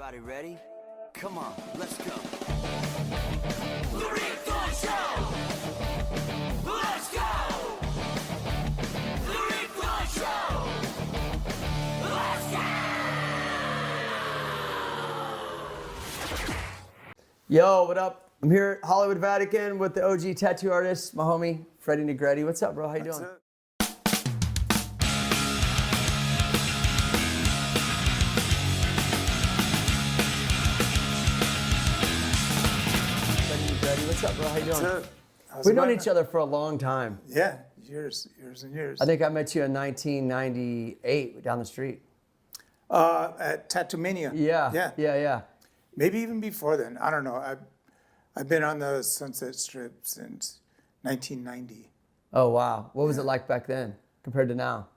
Everybody ready? Come on, let's go. The Rick Thorne Show! Let's go! The Rick Thorne Show! Let's go! Yo, what up? I'm here at Hollywood Vatican with the OG tattoo artist, my homie, Freddy Negrete. What's up, bro? How you doing? What's up, bro? How you doing? We've known each other for a long time. Yeah, years and years. I think I met you in 1998 down the street. At Tattoo Mania. Yeah. Maybe even before then. I don't know. I've been on the Sunset Strip since 1990. Oh, wow. What was it like back then compared to now?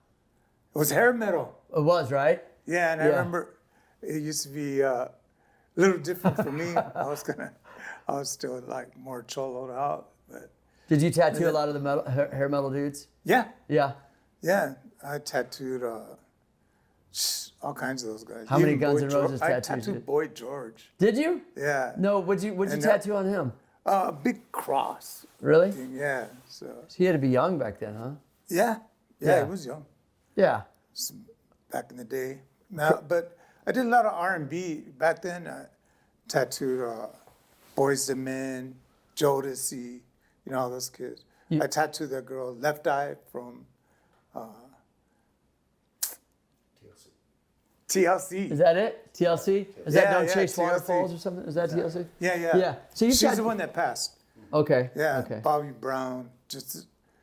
It was hair metal. It was, right? Yeah, and I remember it used to be a little different for me. I was still like more choloed out. But did you tattoo a lot of the hair metal dudes? Yeah. Yeah. Yeah, I tattooed all kinds of those guys. How many Guns N' Roses tattoos? I tattooed Boy George. Did you? Yeah. No, what'd you tattoo on him? A big cross. Really? Thing. Yeah. So he had to be young back then, huh? Yeah, he was young. Yeah. Back in the day. Now, but I did a lot of R&B back then. I tattooed Boyz II Men, Jodeci, all those kids. I tattooed that girl, Left Eye from TLC. Is that it? TLC? Is that Don't Chase TLC. Waterfalls or something? Is that TLC? Yeah. So she's the one that passed. Okay. Yeah. Okay. Bobby Brown.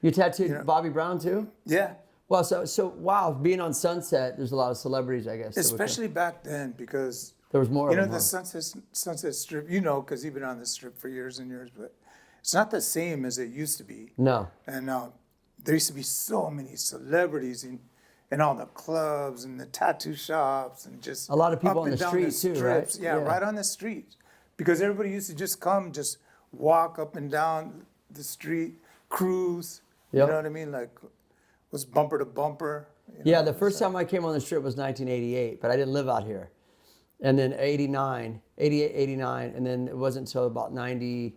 You tattooed Bobby Brown too? Yeah. Well, so wow, being on Sunset, there's a lot of celebrities, I guess. Especially back then, because there was more. The Sunset Strip. Because you've been on the Strip for years and years, but it's not the same as it used to be. No. And there used to be so many celebrities in all the clubs and the tattoo shops and just a lot of people on the street too, right? Yeah, right on the street, because everybody used to just just walk up and down the street, cruise. Yep. You know what I mean? Like, was bumper to bumper. Yeah, the first time I came on the Strip was 1988, but I didn't live out here. And then 88, 89, and then it wasn't until about 90,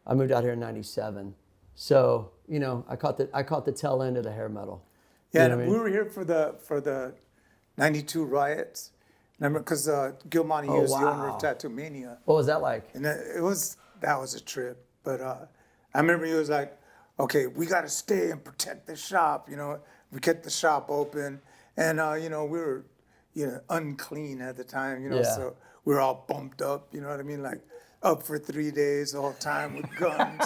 I moved out here in 97. So, I caught the tail end of the hair metal. Yeah, and we were here for the 92 riots. Remember, because Gil Montague was the owner of Tattoo Mania. What was that like? And that was a trip. But I remember he was like, okay, we got to stay and protect the shop. We kept the shop open, and we were, unclean at the time. So we were all bumped up. You know what I mean? Like up for 3 days all the time with guns,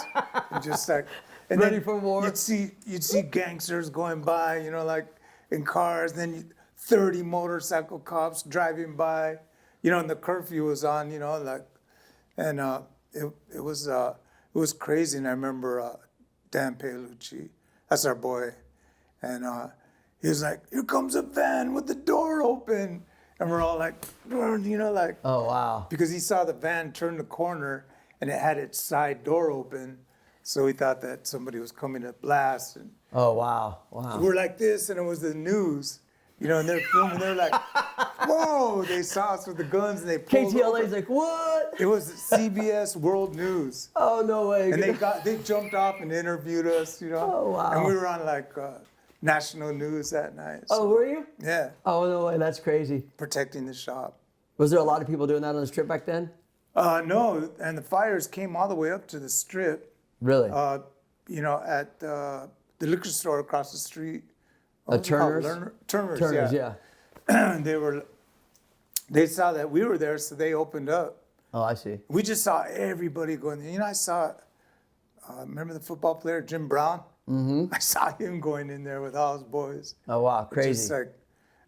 and just like ready for war. You'd see gangsters going by. Like in cars. Then 30 motorcycle cops driving by. And the curfew was on. And it was crazy. And I remember Dan Paolucci, that's our boy, and he was like, "Here comes a van with the door open," and we're all like, like, oh wow, because he saw the van turn the corner and it had its side door open, so he thought that somebody was coming to blast. And oh wow, we're like this, and it was the news. And they're filming. They're like, "Whoa!" They saw us with the guns, and they pulled KTLA's over. like, "What?" It was CBS World News. Oh no way! And they jumped off and interviewed us. Oh wow! And we were on like national news that night. So, oh, were you? Yeah. Oh no way! That's crazy. Protecting the shop. Was there a lot of people doing that on the Strip back then? No, and the fires came all the way up to the Strip. Really? At the liquor store across the street. Turner's? Turner's, yeah. They saw that we were there, so they opened up. Oh, I see. We just saw everybody going there. I saw, remember the football player, Jim Brown? Mm-hmm. I saw him going in there with all his boys. Oh, wow, crazy. Just like,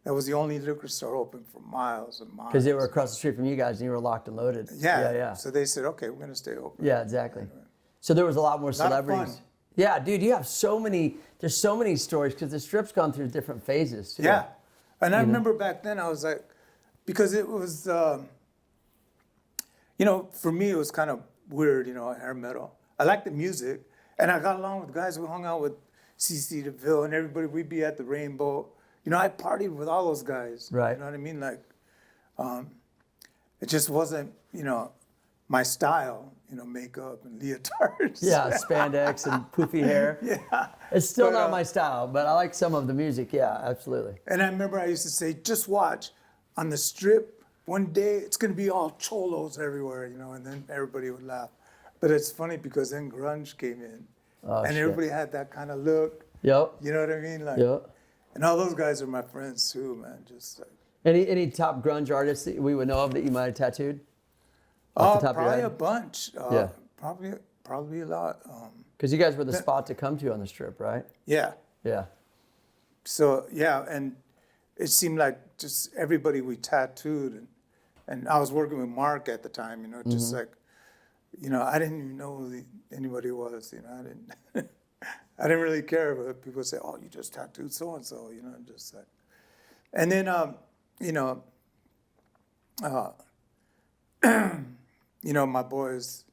that was the only liquor store open for miles and miles. Because they were across the street from you guys and you were locked and loaded. Yeah. So they said, okay, we're going to stay open. Yeah, exactly. Anyway. So there was a lot more celebrities. Fun. Yeah, dude, you have there's so many stories because the Strip's gone through different phases too. Yeah. And I remember back then I was like, because it was, for me it was kind of weird, hair metal. I liked the music, and I got along with guys. We hung out with CC DeVille and everybody. We'd be at the Rainbow. I partied with all those guys. Right. You know what I mean? Like, it just wasn't, my style, makeup and leotards. Yeah, spandex and poofy hair. Yeah. It's still But, not my style, but I like some of the music. Yeah, absolutely. And I remember I used to say, just watch on the strip. One day it's going to be all cholos everywhere, and then everybody would laugh. But it's funny because then grunge came in, and shit. everybody had that kind of look. Yep. You know what I mean? Like, Yep. And all those guys are my friends too, man. Just like, Any top grunge artists that we would know of that you might have tattooed? Off the top of your probably head? a bunch. Yeah. Probably a lot. Because you guys were the spot to come to on the strip, right? Yeah. Yeah. So yeah, and it seemed like just everybody we tattooed, and I was working with Mark at the time. Just like, I didn't even know who anybody was. I didn't. I didn't really care, but people say, "Oh, you just tattooed so and so," just like. And then, my boys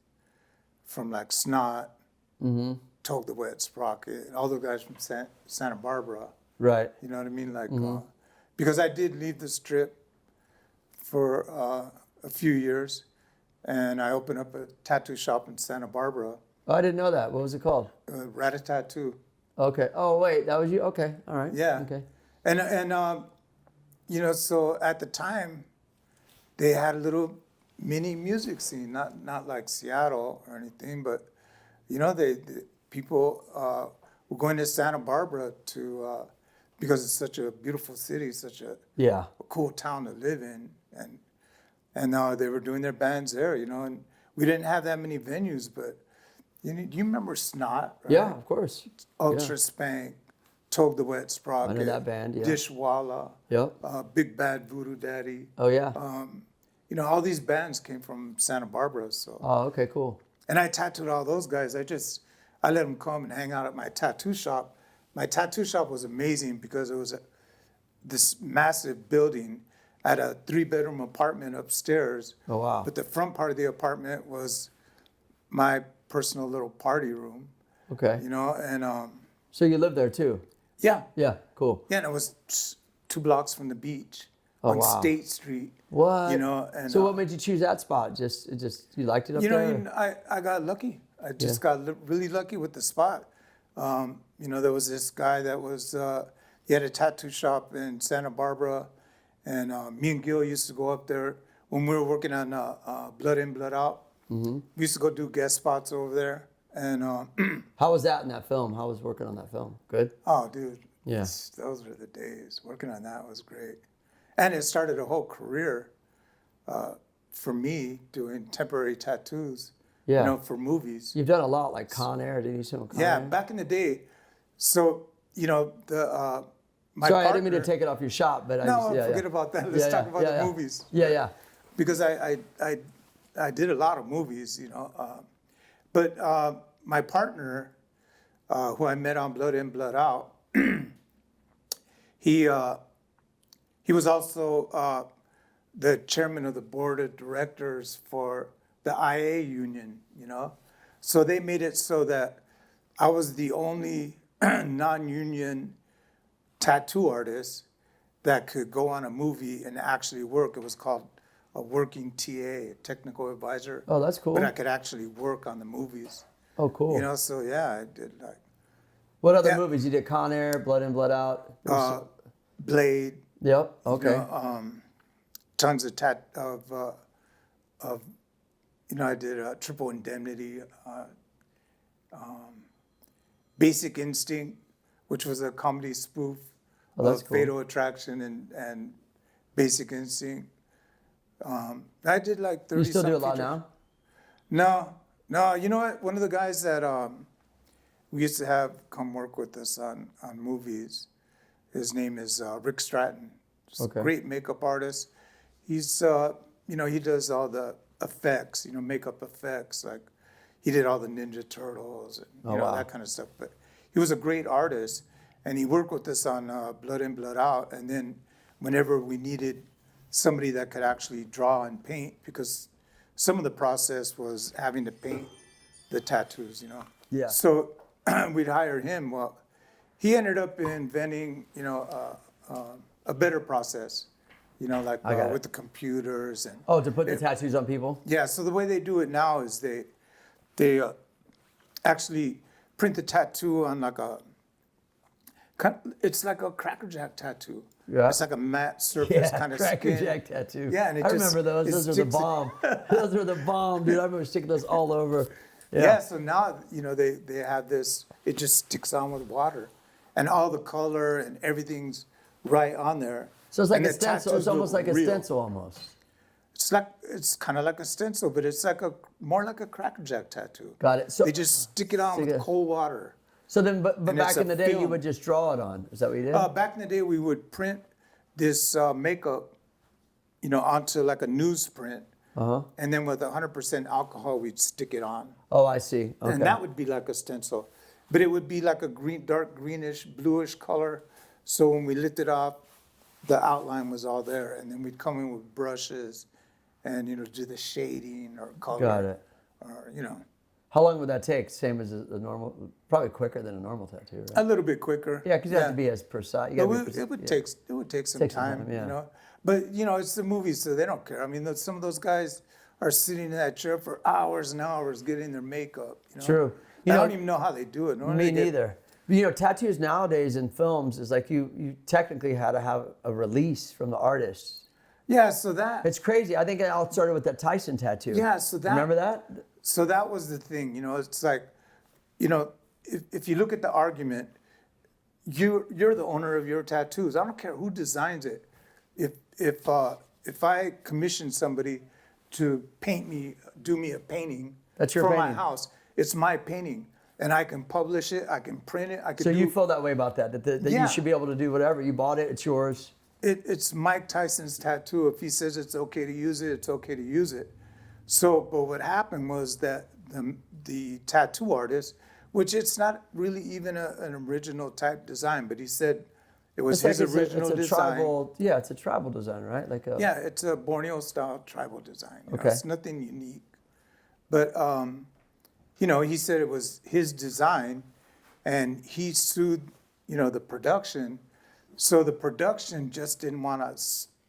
from like Snot, Told the Wet Sprocket, all the guys from Santa Barbara. Right. You know what I mean? Like, because I did leave the strip for a few years, and I opened up a tattoo shop in Santa Barbara. Oh, I didn't know that. What was it called? Rat-a-tattoo. Okay. Oh, wait, that was you? Okay. All right. Yeah. Okay. And so at the time, they had a little mini music scene, not like Seattle or anything, but people were going to Santa Barbara because it's such a beautiful city, such a cool town to live in, and they were doing their bands there, and we didn't have that many venues, but do you remember Snot? Right? Yeah, of course. Ultra Spank, Told the Wet Sprocket. I know that band, yeah. Dishwalla. Yep. Big Bad Voodoo Daddy. Oh, yeah. All these bands came from Santa Barbara. So. Oh, okay, cool. And I tattooed all those guys. I let them come and hang out at my tattoo shop. My tattoo shop was amazing because it was this massive building. I had a 3-bedroom apartment upstairs. Oh, wow. But the front part of the apartment was my personal little party room. Okay. And So you lived there too? yeah. Yeah, cool. Yeah, and it was 2 blocks from the beach on wow. State Street. What? And so what made you choose that spot? Just you liked it up there? I got lucky. I just got really lucky with the spot. There was this guy that was he had a tattoo shop in Santa Barbara, and me and Gil used to go up there when we were working on Blood In, Blood Out. We used to go do guest spots over there. And how was that in that film? How was working on that film? Good? Oh, dude. Yeah. Those were the days. Working on that was great. And it started a whole career for me doing temporary tattoos, for movies. You've done a lot, like Con Air. Did you see Con Air? Back in the day. So, my Sorry, partner, I didn't mean to take it off your shop, but forget about that. Let's talk about the movies. Yeah. Because I did a lot of movies, But my partner, who I met on Blood In, Blood Out, he was also the chairman of the board of directors for the IA union, So they made it so that I was the only non-union tattoo artist that could go on a movie and actually work. It was called a working TA, a technical advisor. Oh, that's cool. But I could actually work on the movies. Oh, cool. So yeah, I did like. What other movies? You did Con Air, Blood In, Blood Out? Blade. Yep, okay. Tons of I did Triple Indemnity, Basic Instinct, which was a comedy spoof of cool. Fatal Attraction and Basic Instinct. I did like 30. You still do a lot now? No. You know what? One of the guys that we used to have come work with us on movies, his name is Rick Stratton. He's a great makeup artist. He's, he does all the effects, makeup effects. Like he did all the Ninja Turtles and that kind of stuff. But he was a great artist, and he worked with us on Blood In, Blood Out. And then whenever we needed somebody that could actually draw and paint, because some of the process was having to paint the tattoos, Yeah. So we'd hire him. Well, he ended up inventing, a better process, You know, like got it. with the computers and. Oh, to put the tattoos on people? Yeah. So the way they do it now is they actually print the tattoo on like it's like a Cracker Jack tattoo. Yeah. It's like a matte surface kind of Cracker skin. Jack tattoo. Yeah, and I remember those. it Those were the sticks- bomb. Those were the bomb, dude. I remember sticking those all over. Yeah. So now they have this. It just sticks on with water, and all the color and everything's right on there. So it's like And a the stencil. tattoos It's almost look like a real. stencil almost. It's kind of like a stencil, but it's like more like a Cracker Jack tattoo. Got it. So They just stick it on Stick with it- cold water. So then, but And back it's in a the day, you film. would just draw it on. Is that what you did? Back in the day, we would print this makeup, onto like a newsprint, and then with 100% alcohol, we'd stick it on, Oh, I see. Okay. and that would be like a stencil, but it would be like a dark greenish, bluish color. So when we lit it up, the outline was all there, and then we'd come in with brushes, and do the shading or color. Got it. Or How long would that take? Same as a normal, probably quicker than a normal tattoo, right? a little bit quicker. Yeah, because you have to be as precise. You But gotta be it would yeah. take some Take some time, time, yeah. But it's the movies, so they don't care. I mean, some of those guys are sitting in that chair for hours and hours getting their makeup. True. I don't even know how they do it. Normally Me they get- neither. Tattoos nowadays in films is like you technically had to have a release from the artist. Yeah, so that. It's crazy. I think it all started with that Tyson tattoo. Yeah, so that. Remember that? So that was the thing. It's like, if you look at the argument, you're the owner of your tattoos. I don't care who designs it. If I commission somebody to do me a painting That's your for my painting. house, it's my painting, and I can publish it. I can print it. I can. So you feel that way about that? That Yeah. you should be able to do whatever. You bought it. It's yours. It's Mike Tyson's tattoo. If he says it's okay to use it, it's okay to use it. So, but what happened was that the tattoo artist, which it's not really even an original type design, but he said it was his original it's a design. tribal. Yeah, it's a tribal design, right? Like a. Yeah, it's a Borneo style tribal design. Okay. It's nothing unique. But, he said it was his design, and he sued, the production. So the production just didn't want to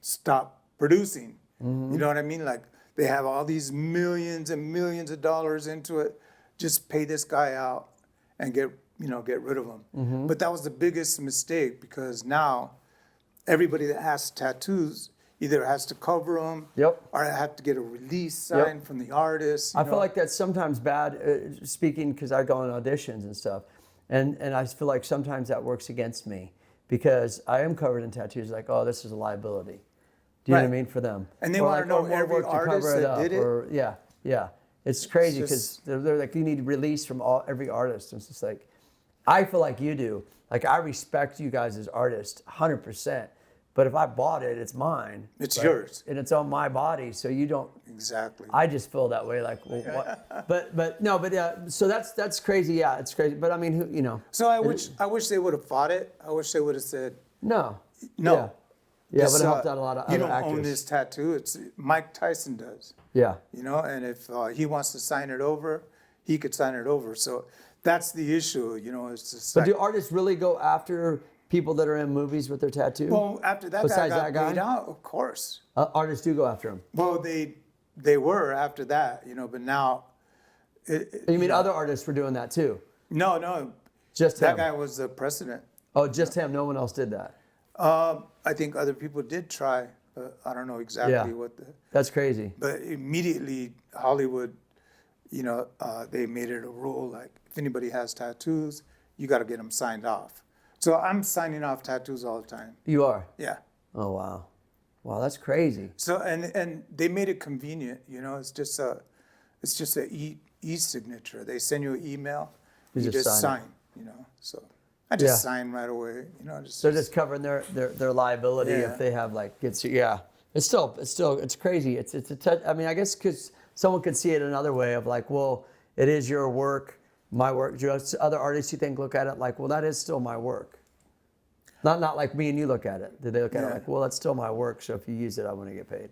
stop producing. Mm-hmm. You know what I mean? Like they have all these millions and millions of dollars into it. Just pay this guy out and get rid of him. Mm-hmm. But that was the biggest mistake because now everybody that has tattoos either has to cover them Yep. or have to get a release sign from the artist. I feel like that's sometimes bad, speaking because I go on auditions and stuff, and I feel like sometimes that works against me because I am covered in tattoos. Like, oh, this is a liability. Do you know what I Right. mean for them? And they Or wanna like, know oh, more every work to cover artist it that up, did it? Or, yeah. It's crazy because just- they're like, you need release from every artist. And it's just like, I feel like you do. Like, I respect you guys as artists, 100%. But if I bought it, it's mine. It's right? yours. And it's on my body, so you don't. Exactly. I just feel that way, like, well, what? but yeah. So that's crazy. Yeah, it's crazy. But I mean, So I wish they would have fought it. I wish they would have said, No. no. Yeah, yeah, This, but it helped out a lot of you other don't actors. own this tattoo. It's Mike Tyson does. Yeah. And if he wants to sign it over, he could sign it over. So that's the issue. It's just But like, do artists really go after people that are in movies with their tattoo? well, after that guy Besides got that guy? paid out, of course. Artists do go after them. Well, they were after that, but now. You mean other artists were doing that too? No, Just that him. guy was the president. Oh, just him. No one else did that. I think other people did try, but I don't know exactly Yeah. what That's crazy. But immediately Hollywood, they made it a rule like if anybody has tattoos, you got to get them signed off. So I'm signing off tattoos all the time. You are. Yeah. Oh wow, wow, that's crazy. So and they made it convenient. It's just a e-signature. They send you an email. You You just just sign sign. So I just Yeah. sign right away. They're just covering their liability Yeah. if they have yeah. It's crazy. It's a touch. I mean, I guess because someone could see it another way of like, well, it is your work, my work. Other artists you think look at it like, well, that is still my work. Not like me and you look at it. Did they look at it Yeah. like, well, that's still my work, so if you use it, I want to get paid.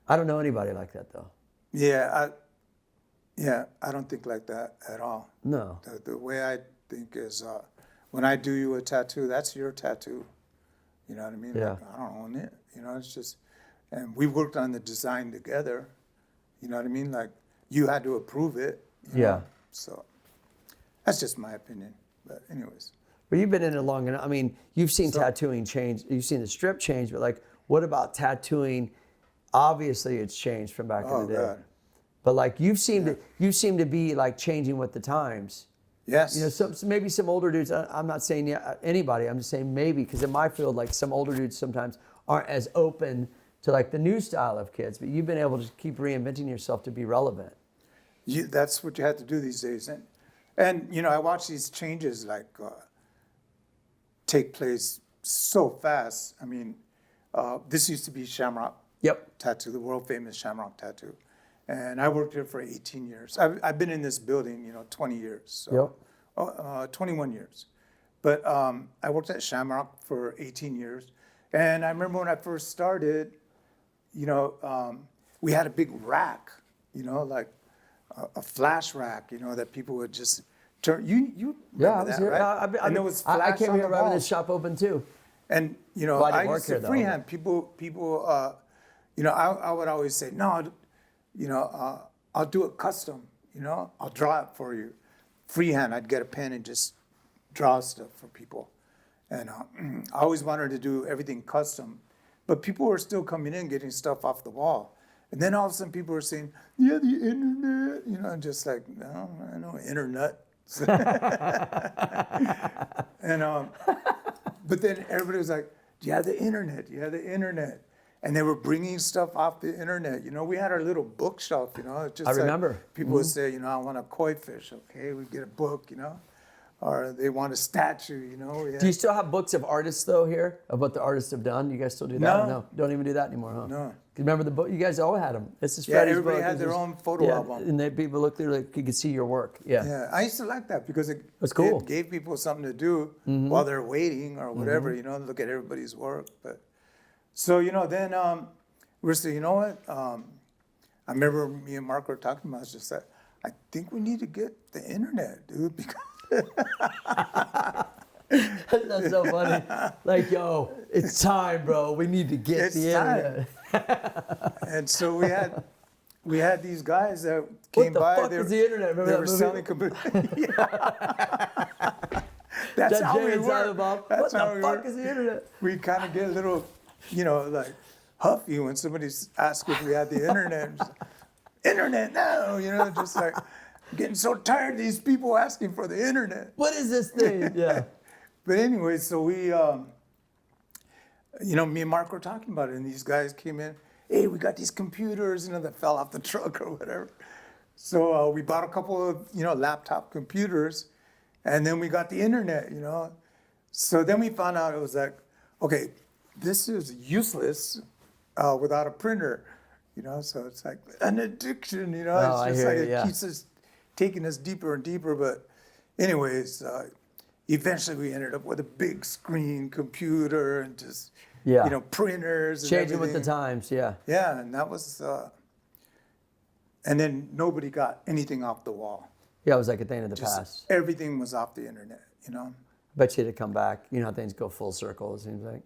I don't know anybody like that though. Yeah, I don't think like that at all. No. The way I think is when I do you a tattoo, that's your tattoo. You know what I mean? Yeah. Like, I don't own it. You know, it's just, and we worked on the design together. You know what I mean? Like, you had to approve it. You know? So that's just my opinion. But anyways. But you've been in it long enough. I mean, you've seen tattooing change. You've seen the strip change, but like, what about tattooing? Obviously, it's changed from back in the day. God. But like, you seem to be like changing with the times. Yes. You know, maybe some older dudes. I'm not saying anybody. I'm just saying maybe, because in my field, like some older dudes sometimes aren't as open to like the new style of kids. But you've been able to keep reinventing yourself to be relevant. That's what you have to do these days. And you know, I watch these changes like take place so fast. I mean, this used to be Shamrock Tattoo, the world famous Shamrock Tattoo. And I worked here for 18 years. I've been in this building, you know, 20 years. So, 21 years. But I worked at Shamrock for 18 years. And I remember when I first started, you know, we had a big rack, you know, like a flash rack, you know, that people would just turn. You remember that, right? And there was flash I came on here the right when wall. this shop opened too. And, you know, Well, I didn't I work used here, to though, freehand. People, you know, I would always say, no, you know, I'll do it custom, you know, I'll draw it for you. Freehand, I'd get a pen and just draw stuff for people. And I always wanted to do everything custom. But people were still coming in, getting stuff off the wall. And then all of a sudden people were saying, yeah, the internet, you know, just like, no, I know internet. And, but then everybody was like, do you have the internet? Do you have the internet? And they were bringing stuff off the internet. You know, we had our little bookshelf, you know. Just I remember. People would say, you know, I want a koi fish. Okay, we get a book, you know. Or they want a statue, you know. Do you still have books of artists though here, of what the artists have done? You guys still do that? No. Don't even do that anymore, huh? No. 'Cause remember the book? You guys all had them. This is Yeah, Freddy's everybody book. had their own photo album. And people looked there like you could see your work. Yeah, I used to like that because That's cool. it gave people something to do while they're waiting or whatever, you know, look at everybody's work. But so, you know, then we were saying, you know what? I remember me and Mark were talking about it, just that I think we need to get the internet, dude, because That's so funny. Like, yo, it's time, bro. We need to get It's the time. internet. And so we had these guys that came the by. fuck is the internet? Remember They that were movie? selling computers. That's That how we Jay and Silent were. Bob. That's What how the we fuck were. is the internet? We kind of get a little, you know, like huffy when somebody asks if we had the internet. Just, internet now, you know, just like getting so tired of these people asking for the internet. What is this thing? Yeah. But anyway, so we, you know, me and Mark were talking about it, and these guys came in. Hey, we got these computers, you know, that fell off the truck or whatever. So we bought a couple of, you know, laptop computers, and then we got the internet, you know. So then we found out it was like, okay, this is useless without a printer, you know. So it's like an addiction, you know. Oh, I it's just hear like you, it yeah. keeps us taking us deeper and deeper. But anyways, eventually we ended up with a big screen computer and just, Yeah. you know, printers and Changing with the everything. times, yeah. Yeah, and that was, and then nobody got anything off the wall. Yeah, it was like a thing of the Just past. everything was off the internet, you know. Bet you to come back. You know how things go full circle, it seems like.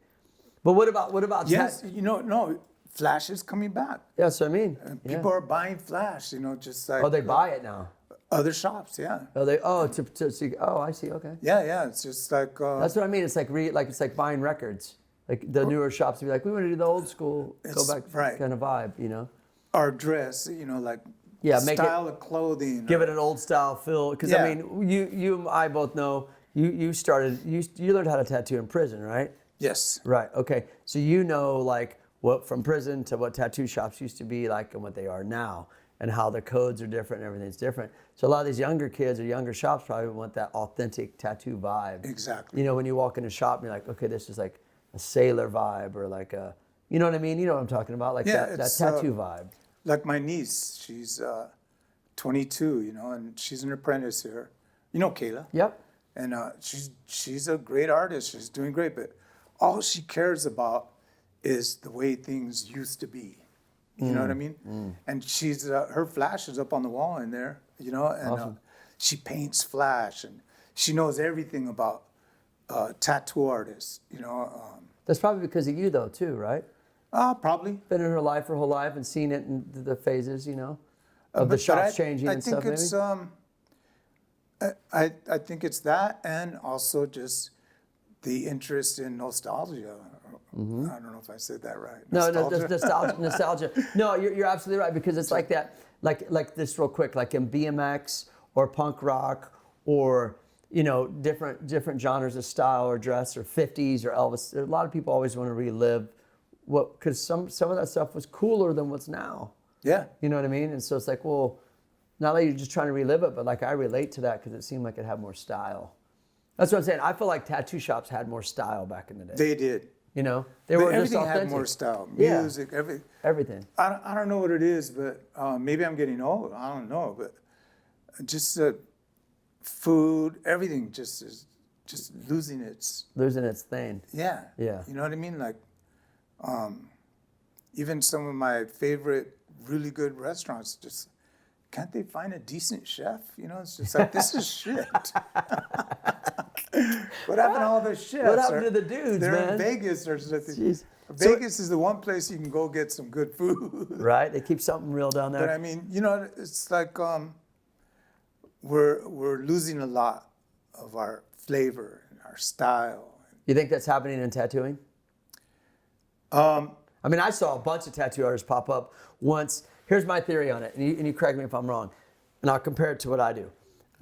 But what about Yes, you know, no, Flash is coming back. Yeah, that's what I mean. Yeah. People are buying Flash, you know, just like Oh, they buy it now. other shops, yeah. To see. Oh, I see. Okay. Yeah, it's just like, That's what I mean. It's like it's like buying records. Like the newer shops would be like, we want to do the old school, go It's- back right. kind of vibe, you know. our dress, you know, like Yeah, make style of clothing. Give it an old style feel. Because Yeah. I mean, you and I both know you learned how to tattoo in prison, right? Yes. Right. Okay. So you know like what from prison to what tattoo shops used to be like and what they are now, and how the codes are different and everything's different. So a lot of these younger kids or younger shops probably want that authentic tattoo vibe. Exactly. You know, when you walk in a shop and you're like, okay, this is like a sailor vibe or like a, you know what I mean? You know what I'm talking about? Like Yeah, that it's, tattoo vibe. Like my niece, she's 22, you know, and she's an apprentice here. You know Kayla? Yep. And she's a great artist. She's doing great, but all she cares about is the way things used to be. You know what I mean? And she's her Flash is up on the wall in there, you know, and Awesome. she paints Flash, and she knows everything about tattoo artists, you know. That's probably because of you, though, too, right? Probably. Been in her life her whole life and seen it in the phases, of the shops changing and stuff. I think it's I think it's that, and also just the interest in nostalgia. I don't know if I said that right. Nostalgia. No, you're absolutely right, because it's like that, like this real quick, like in BMX or punk rock or different genres of style or dress or 50s or Elvis. A lot of people always want to relive because some of that stuff was cooler than what's now. Yeah. You know what I mean? And so it's like, well, not that you're just trying to relive it, but like I relate to that because it seemed like it had more style. That's what I'm saying. I feel like tattoo shops had more style back in the day. They did. They were just everything authentic. had more style. Music, everything. I don't know what it is, but maybe I'm getting old. I don't know, but just food, everything just is just losing its thing. Yeah. Yeah. You know what I mean? Like, even some of my favorite really good restaurants, just can't they find a decent chef? It's just like, this is shit. What happened to all the chefs? What happened to the dudes, they're man? in Vegas or something. Jeez. Vegas is the one place you can go get some good food. Right? They keep something real down there. But I mean, it's like we're losing a lot of our flavor and our style. You think that's happening in tattooing? I mean, I saw a bunch of tattoo artists pop up once. Here's my theory on it, and you correct me if I'm wrong, and I'll compare it to what I do.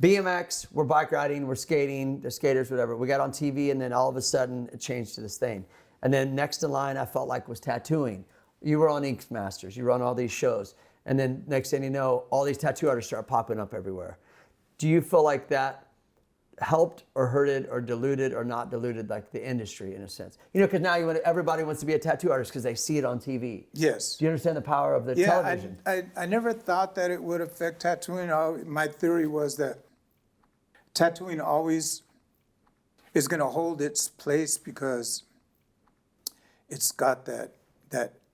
BMX, we're bike riding, we're skating, they're skaters, whatever. We got on TV, and then all of a sudden, it changed to this thing. And then next in line, I felt like was tattooing. You were on Ink Masters, you were on all these shows. And then next thing you know, all these tattoo artists start popping up everywhere. Do you feel like that helped or hurted or diluted or not diluted like the industry in a sense? Because now everybody wants to be a tattoo artist because they see it on TV. Yes. Do you understand the power of the television? I never thought that it would affect tattooing. My theory was that tattooing always is going to hold its place because it's got that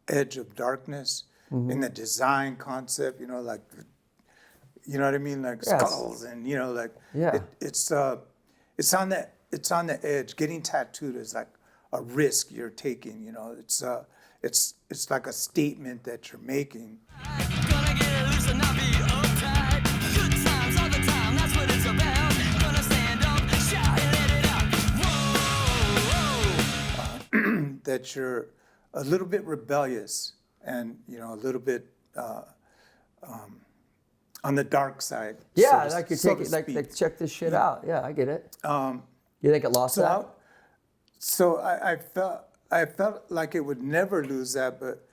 edge of darkness in the design concept, like, you know what I mean? Like skulls and, it's on the edge. Getting tattooed is like a risk you're taking, it's like a statement that you're making. Gonna get loose and not be uptight. Good times all the time, that's what it's about. Gonna stand up, shout and let it out. Whoa. That you're a little bit rebellious and, a little bit on the dark side. Yeah, like you take it, like check this shit out. Yeah, I get it. You think it lost that? So I felt like it would never lose that, but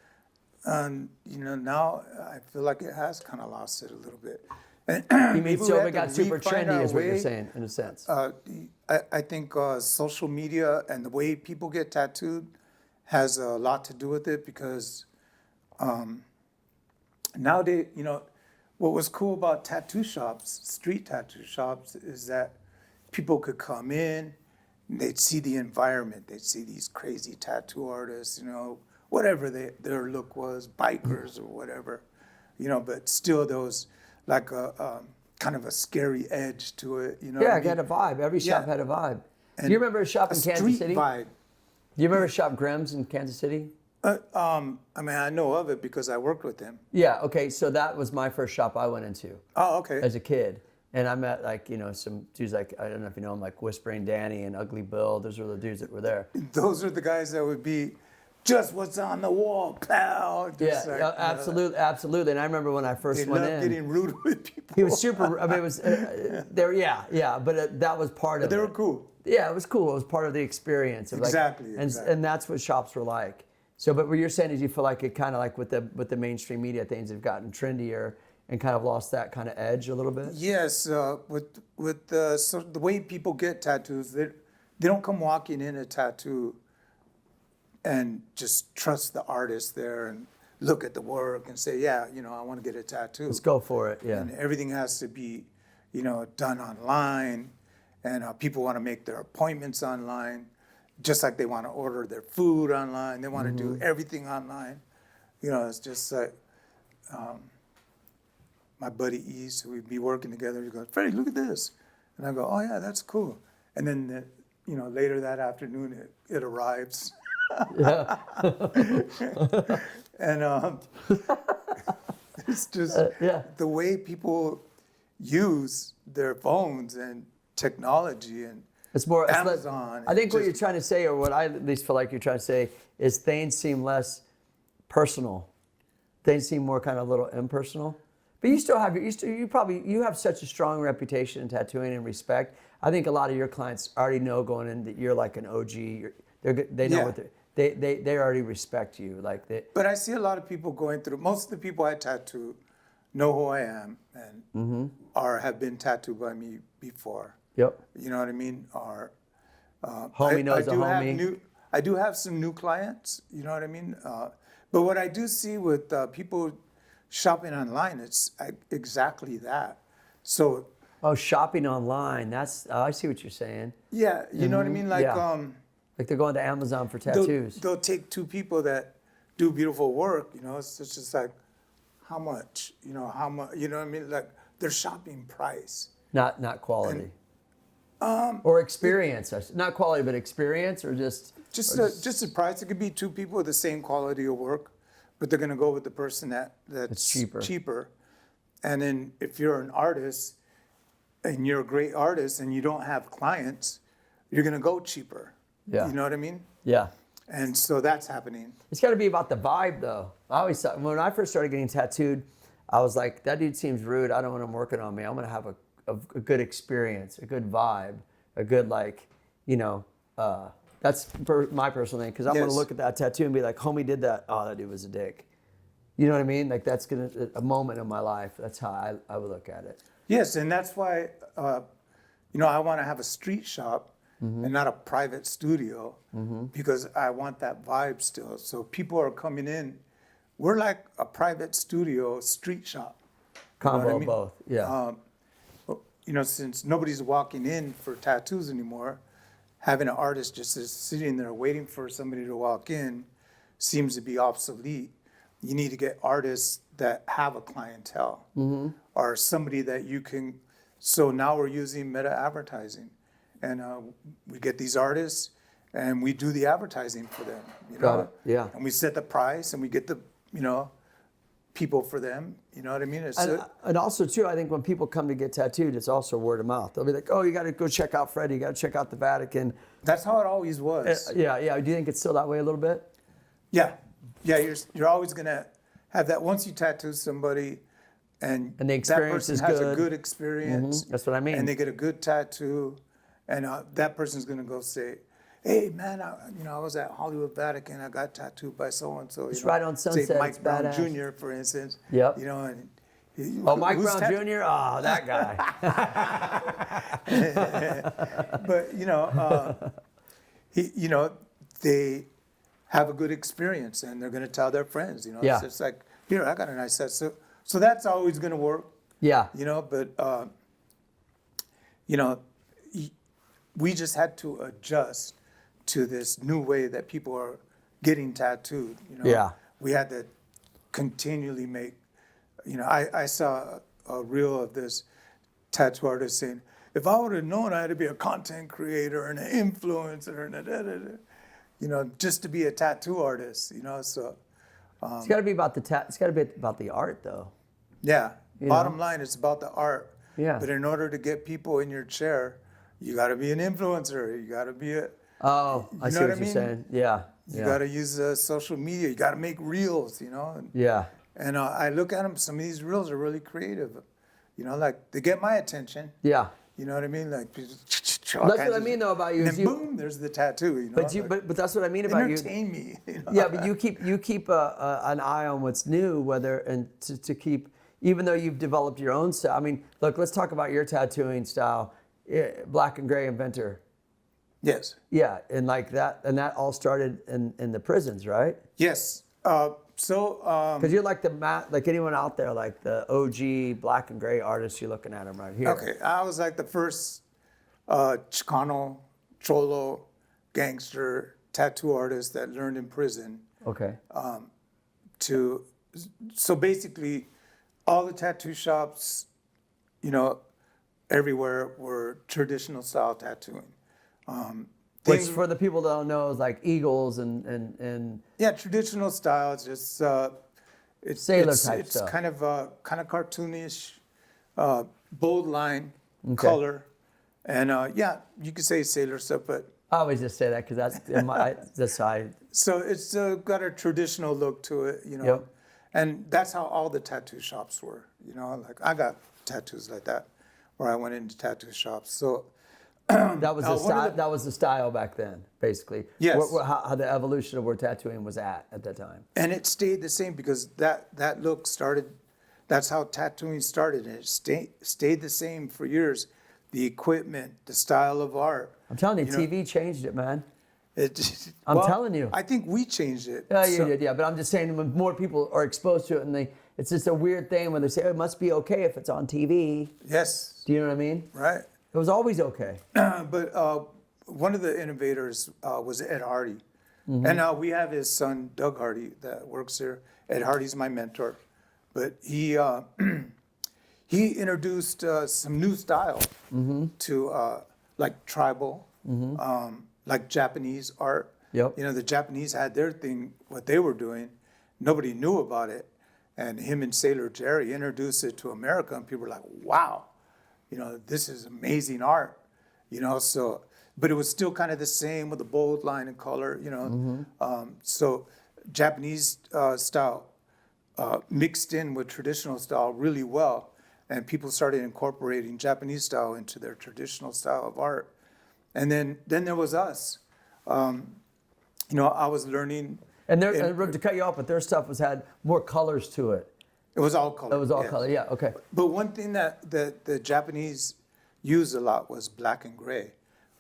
now I feel like it has kind of lost it a little bit. And you mean so it got super trendy, is what you're saying, in a sense? I think social media and the way people get tattooed has a lot to do with it because nowadays, what was cool about tattoo shops, street tattoo shops, is that people could come in, and they'd see the environment, they'd see these crazy tattoo artists, whatever their look was, bikers or whatever, but still there was like a kind of a scary edge to it, Yeah, it had a vibe. Every shop had a vibe. Do you remember a shop in Kansas City? Vibe. Do you remember Shop Grimm's in Kansas City? I know of it because I worked with them. Yeah, okay, so that was my first shop I went into. Oh, okay. As a kid. And I met some dudes like, I don't know if you know them, like Whispering Danny and Ugly Bill. Those were the dudes that were there. Those are the guys that would be just what's on the wall, pal. Just Absolutely. And I remember when I first went in. Getting rude with people. He was super, I mean, it was, but that was part of it. They were cool. Yeah, it was cool. It was part of the experience. Exactly. And that's what shops were like. So, but what you're saying is you feel like it kind of like with the mainstream media, things have gotten trendier and kind of lost that kind of edge a little bit? Yes, with the way people get tattoos, they don't come walking in a tattoo and just trust the artist there and look at the work and say, I want to get a tattoo. Let's go for it, yeah. And everything has to be, done online, and people want to make their appointments online, just like they want to order their food online. They want to do everything online. It's just like my buddy East, we'd be working together. He goes, Freddy, look at this. And I go, oh, yeah, that's cool. And then, later that afternoon, it arrives. Yeah. And it's just Yeah. the way people use their phones and technology and It's more Amazon. I think what just- you're trying to say, or what I at least feel like you're trying to say, is things seem less personal. Things seem more kind of a little impersonal. But you still have you have such a strong reputation in tattooing and respect. I think a lot of your clients already know going in that you're like an OG. They know Yeah. what they already respect you. Like they. But I see a lot of people going through. Most of the people I tattoo know who I am and or have been tattooed by me before. Yep. You know what I mean? Or Homie knows a homie. I do have some new clients. You know what I mean? But what I do see with people shopping online, it's exactly that. So Oh, shopping online. That's I see what you're saying. yeah, you know what I mean? Like Yeah. Like they're going to Amazon for they'll, tattoos. they'll take two people that do beautiful work. You know, it's just like how much? You know how much? You know what I mean? Like their shopping price. Not quality. Or experience. Not quality, but experience, or just. Just the price. It could be two people with the same quality of work, but they're gonna go with the person that's cheaper. And then if you're an artist and you're a great artist and you don't have clients, you're gonna go cheaper. Yeah. You know what I mean? Yeah. And so that's happening. It's got to be about the vibe, though. I always thought when I first started getting tattooed, I was like, that dude seems rude. I don't want him working on me. I'm gonna have a good experience, a good vibe, a good that's my personal thing, because I'm gonna Yes. look at that tattoo and be like, homie did that. Oh, that dude was a dick. You know what I mean? Like that's a moment in my life. That's how I would look at it. Yes, and that's why I want to have a street shop and not a private studio because I want that vibe still. So people are coming in. We're like a private studio street shop. Combo what I of mean? both. Yeah. Since nobody's walking in for tattoos anymore, having an artist just sitting there waiting for somebody to walk in seems to be obsolete. You need to get artists that have a clientele or somebody that you can. So now we're using meta advertising, and we get these artists and we do the advertising for them. You know? Got it. Yeah. And we set the price and we get the people for them. You know what I mean? And also too, I think when people come to get tattooed, it's also word of mouth. They'll be like, "Oh, you got to go check out Freddy. You got to check out the Vatican." That's how it always was. Yeah. Do you think it's still that way a little bit? Yeah. You're always gonna have that once you tattoo somebody, and the experience that person is has good. a good experience. That's what I mean. And they get a good tattoo, and that person's gonna go say, "Hey man, I was at Hollywood Vatican. I got tattooed by so and so." It's right on Sunset. Say Mike It's Brown badass. Jr. for instance. Yep. And Mike who's Brown Jr. Oh, that guy. But they have a good experience and they're going to tell their friends. Yeah. It's just like, here, I got a nice set. So that's always going to work. Yeah. But we just had to adjust to this new way that people are getting tattooed. Yeah. We had to continually make. I saw a reel of this tattoo artist saying, if I would have known I had to be a content creator and an influencer and just to be a tattoo artist, so. It's got to be about it's got to be about the art, though. Yeah. You Bottom know? line, it's about the art. Yeah. But in order to get people in your chair, you got to be an influencer. You got to be a. Oh, I see know what what I you're mean? saying. Yeah. You got to use social media. You got to make reels. Yeah. And I look at them. Some of these reels are really creative. Like they get my attention. Yeah. You know what I mean? Like. That's what I mean though about you. And Is then you boom, there's the tattoo. but that's what I mean about you. Entertain me. Yeah, but you keep an eye on what's new, to keep, even though you've developed your own style. I mean, look, let's talk about your tattooing style, black and gray inventor. Yes. Yeah, and that all started in the prisons, right? Yes. Because you're like like anyone out there, like the OG black and gray artist. You're looking at them right here. Okay, I was like the first Chicano, Cholo, gangster tattoo artist that learned in prison. Okay. So basically, all the tattoo shops, everywhere were traditional style tattooing. Which for the people that don't know is like eagles and yeah, traditional style. It's just it's Sailor type it's stuff. kind of cartoonish, bold line Okay. color, and yeah, you could say sailor stuff, but I always just say that because that's how I. so it's got a traditional look to it, you know. Yep. And that's how all the tattoo shops were, you know. Like I got tattoos like that, where I went into tattoo shops. So That was the one of style. the- That was the style back then, basically. Yes. How the evolution of where tattooing was at that time. and it stayed the same because that look started. That's how tattooing started, and it stayed the same for years. The equipment, the style of art. I'm telling you, You know, TV changed it, man. I'm telling you. I think we changed it. Yeah, So- yeah. But I'm just saying, when more people are exposed to it, and it's just a weird thing when they say, oh, it must be okay if it's on TV. Yes. Do you know what I mean? Right. It was always okay. But one of the innovators was Ed Hardy. Mm-hmm. And we have his son, Doug Hardy, that works here. Ed Hardy's my mentor. But he he introduced some new style Mm-hmm. to like tribal, like Japanese art. Yep. You know, the Japanese had their thing, what they were doing. Nobody knew about it. And him and Sailor Jerry introduced it to America, and people were like, wow, you know, this is amazing art, you know, so, but it was still kind of the same with the bold line and color, you know. So Japanese style mixed in with traditional style really well, and people started incorporating Japanese style into their traditional style of art. And then there was us. You know, I was learning. And to cut you off, but their stuff had more colors to it. It was all color. It was all yes. color. Yeah. Okay. But one thing that the Japanese used a lot was black and gray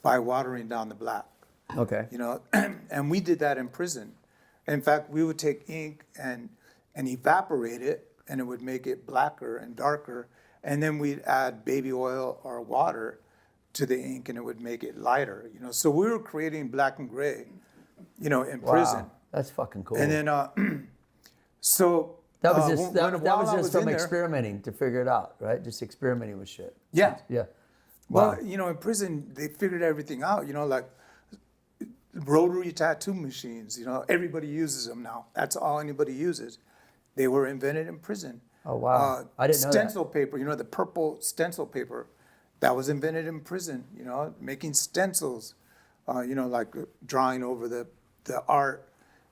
by watering down the black. Okay. You know, and we did that in prison. In fact, we would take ink and evaporate it, and it would make it blacker and darker. And then we'd add baby oil or water to the ink, and it would make it lighter. You know, so we were creating black and gray, you know, in prison. Wow. That's fucking cool. And then so that was just while that was I just from in there- experimenting to figure it out, right? Just experimenting with shit. Yeah. Yeah. Well, Wow. you know, in prison, they figured everything out, you know, like rotary tattoo machines, you know, everybody uses them now. That's all anybody uses. They were invented in prison. Oh, wow. I didn't know that. Stencil paper, you know, the purple stencil paper, that was invented in prison, you know, making stencils, you know, like drawing over the art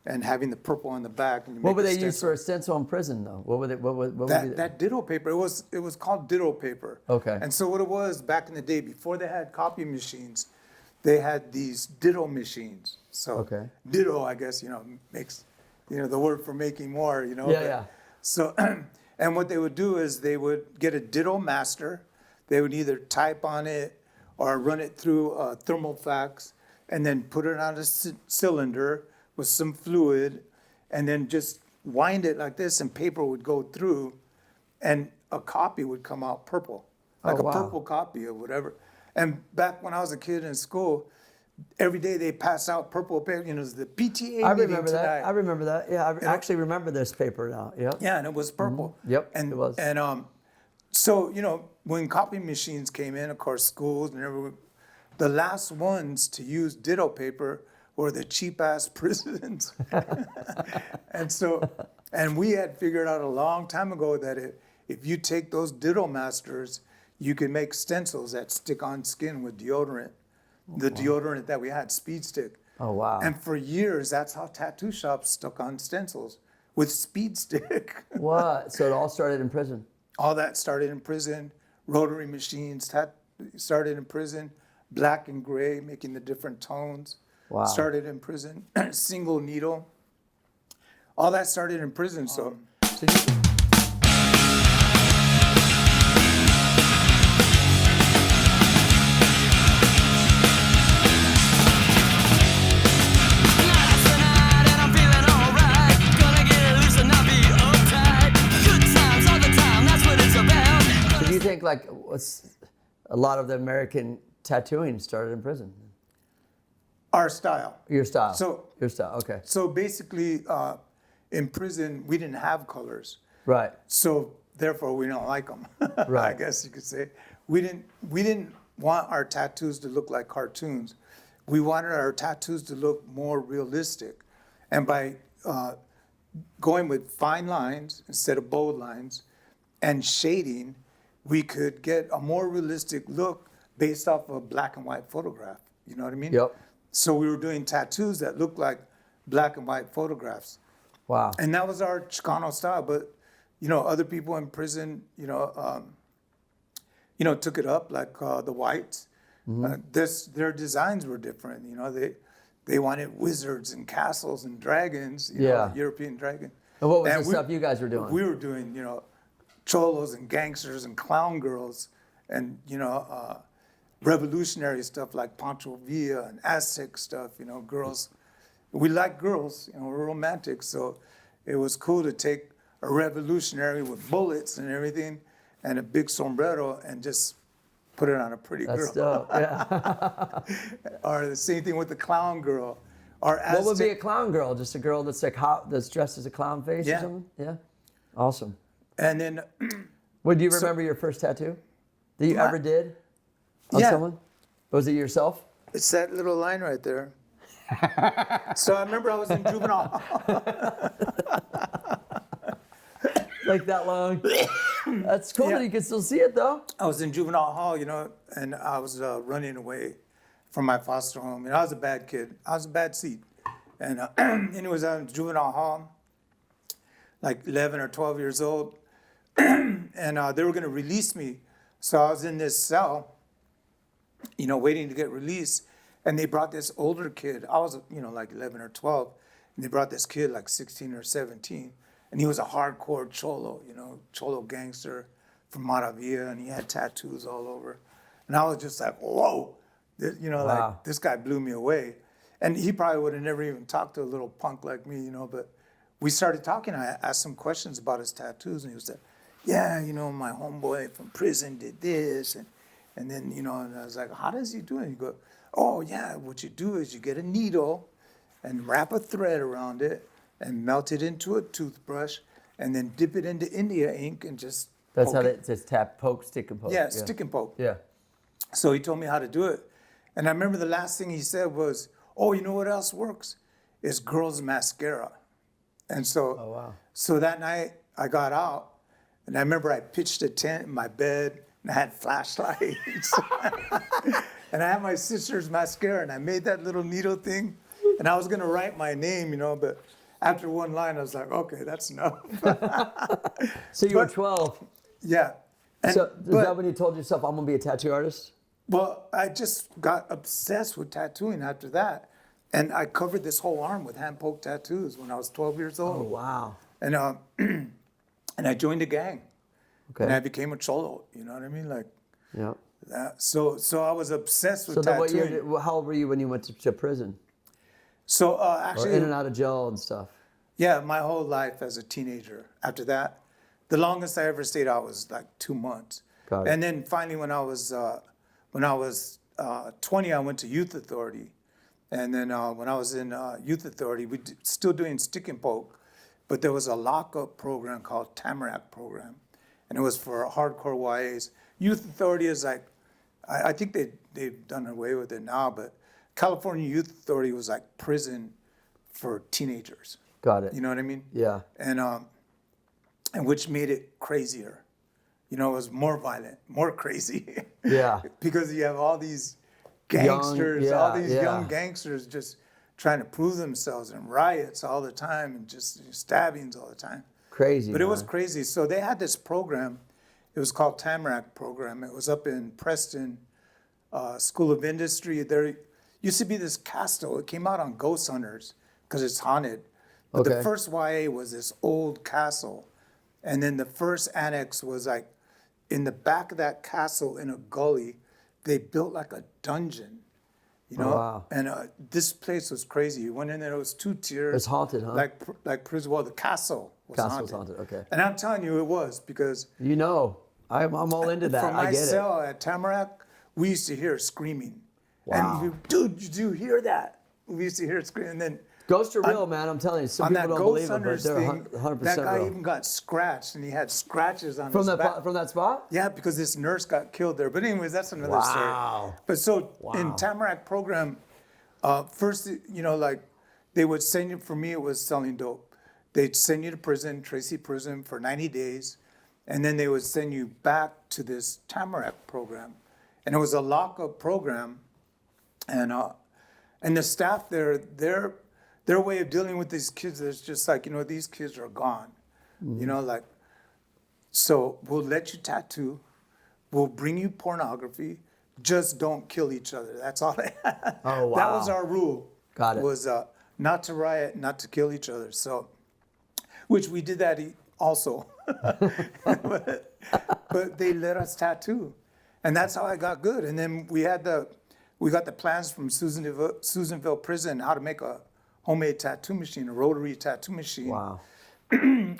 and having the purple on the back. And you What make would a they use stencil. for a stencil in prison, though? What would it? What would be That ditto paper, it was called ditto paper. Okay. And so what it was back in the day, before they had copy machines, they had these ditto machines. So Okay. ditto, I guess, you know, makes, you know, the word for making more, you know. Yeah, but- yeah. So, and what they would do is they would get a ditto master. They would either type on it or run it through thermal fax and then put it on a cylinder with some fluid and then just wind it like this, and paper would go through and a copy would come out purple, like Oh, wow. a purple copy of whatever. And back when I was a kid in school, every day they pass out purple paper, you know, the PTA I meeting remember that. tonight. I remember that. Yeah, I actually remember this paper now. Yeah. Yeah, and it was purple. Yep, and it was. And so you know, when copy machines came in, of course, schools and everyone, the last ones to use ditto paper were the cheap ass prisons. And so, and we had figured out a long time ago that if you take those ditto masters, you can make stencils that stick on skin with deodorant. The deodorant that we had, Speed Stick. Oh, wow. And for years, that's how tattoo shops stuck on stencils with Speed Stick. What? So it all started in prison. All that started in prison. Rotary machines started in prison. Black and gray, making the different tones. Wow. Started in prison. Single needle. All that started in prison. So So you- So do you think like a lot of the American tattooing started in prison? our style. Your style. So- Your style. Okay. So basically, in prison, we didn't have colors. Right. So therefore, we don't like them. I Right. guess you could say we didn't want our tattoos to look like cartoons. we wanted our tattoos to look more realistic. And by going with fine lines instead of bold lines and shading, we could get a more realistic look based off a black and white photograph. You know what I mean? Yep. So we were doing tattoos that looked like black and white photographs. Wow. And that was our Chicano style. But, other people in prison, took it up, like the whites. Their designs were different. They wanted wizards and castles and dragons, European dragon. And what was the stuff you guys were doing? We were doing, cholos and gangsters and clown girls and, revolutionary stuff like Pancho Villa and Aztec stuff, girls. We like girls, we're romantic. So it was cool to take a revolutionary with bullets and everything and a big sombrero and just put it on a pretty girl. That's dope, yeah. Or the same thing with the clown girl. Or What would be a clown girl? Just a girl that's like that's dressed as a clown face or something? Yeah. Awesome. And then... Well, do you remember your first tattoo that you ever did on someone? Was it yourself? It's that little line right there. So I remember I was in juvenile hall. Like that long? That's cool that you can still see it though. I was in juvenile hall, and I was running away from my foster home. And I was a bad kid. I was a bad seed. And anyways, I was in juvenile hall, like 11 or 12 years old. And they were going to release me. So I was in this cell, waiting to get released. And they brought this older kid. I was, like 11 or 12. And they brought this kid like 16 or 17. And he was a hardcore cholo, cholo gangster from Maravilla. And he had tattoos all over. And I was just like, whoa. Wow. Like this guy blew me away. And he probably would have never even talked to a little punk like me, but we started talking. I asked him questions about his tattoos. And he was like, yeah, my homeboy from prison did this. And then, and I was like, how does he do it? He goes, oh, yeah, what you do is you get a needle and wrap a thread around it and melt it into a toothbrush and then dip it into India ink and just That's how it says tap, poke, stick and poke. Yeah, stick and poke. Yeah. So he told me how to do it. And I remember the last thing he said was, oh, you know what else works? Is girls' mascara. And so, so that night I got out and I remember I pitched a tent in my bed and I had flashlights. And I had my sister's mascara and I made that little needle thing. And I was going to write my name, but after one line I was like, okay, that's enough. So you were 12. Yeah. And, So is that when you told yourself, I'm going to be a tattoo artist? Well, I just got obsessed with tattooing after that. And I covered this whole arm with hand-poked tattoos when I was 12 years old. Oh, wow. And and I joined a gang. Okay. And I became a cholo, you know what I mean? Like Yeah. that. So I was obsessed with So then what tattooing. year how old were you when you went to prison? So Or actually, in and out of jail and stuff? yeah, my whole life as a teenager. After that, the longest I ever stayed out was like 2 months. Got it. And then finally, when I was 20, I went to youth authority. And then when I was in youth authority, we still doing stick and poke, but there was a lockup program called Tamarack program, and it was for hardcore YAs. Youth authority is like, I think they've done away with it now, but California Youth Authority was like prison for teenagers. Got it. You know what I mean? Yeah. And which made it crazier. It was more violent, more crazy. Yeah. Because you have all these gangsters, young gangsters just trying to prove themselves and riots all the time and just stabbings all the time. Crazy. But it was crazy. So they had this program. It was called Tamarack program. It was up in Preston School of Industry. There used to be this castle. It came out on Ghost Hunters because it's haunted. But the first YA was this old castle. And then the first annex was like in the back of that castle in a gully. They built like a dungeon, Oh, wow. And this place was crazy. You went in there, it was 2 tiers. It's haunted, huh? Like prison. Well, the castle was Castle's haunted, okay. And I'm telling you, it was because I'm all into that. from I my get it. cell at Tamarack, we used to hear screaming. Wow. And dude, did you hear that? We used to hear screaming. And then Ghosts are real, man. I'm telling you. Some on people that don't Ghost believe it, but Hunters they're thing, 100% that guy real. even got scratched, and he had scratches on From his back. that from that spot? Yeah, because this nurse got killed there. But anyways, that's another Wow. story. But so in Tamarack program, First, like they would send you, for me, it was selling dope. They'd send you to prison, Tracy Prison, for 90 days. And then they would send you back to this Tamarack program. And it was a lockup program. And the staff there, their way of dealing with these kids is just like, these kids are gone. Like, so we'll let you tattoo. We'll bring you pornography. Just don't kill each other. That's all. Oh, wow. That was our rule. Got it. Was not to riot, not to kill each other. So, which we did that also. but they let us tattoo, and that's how I got good. And then we got the plans from Susanville Prison how to make a homemade tattoo machine, a rotary tattoo machine. Wow.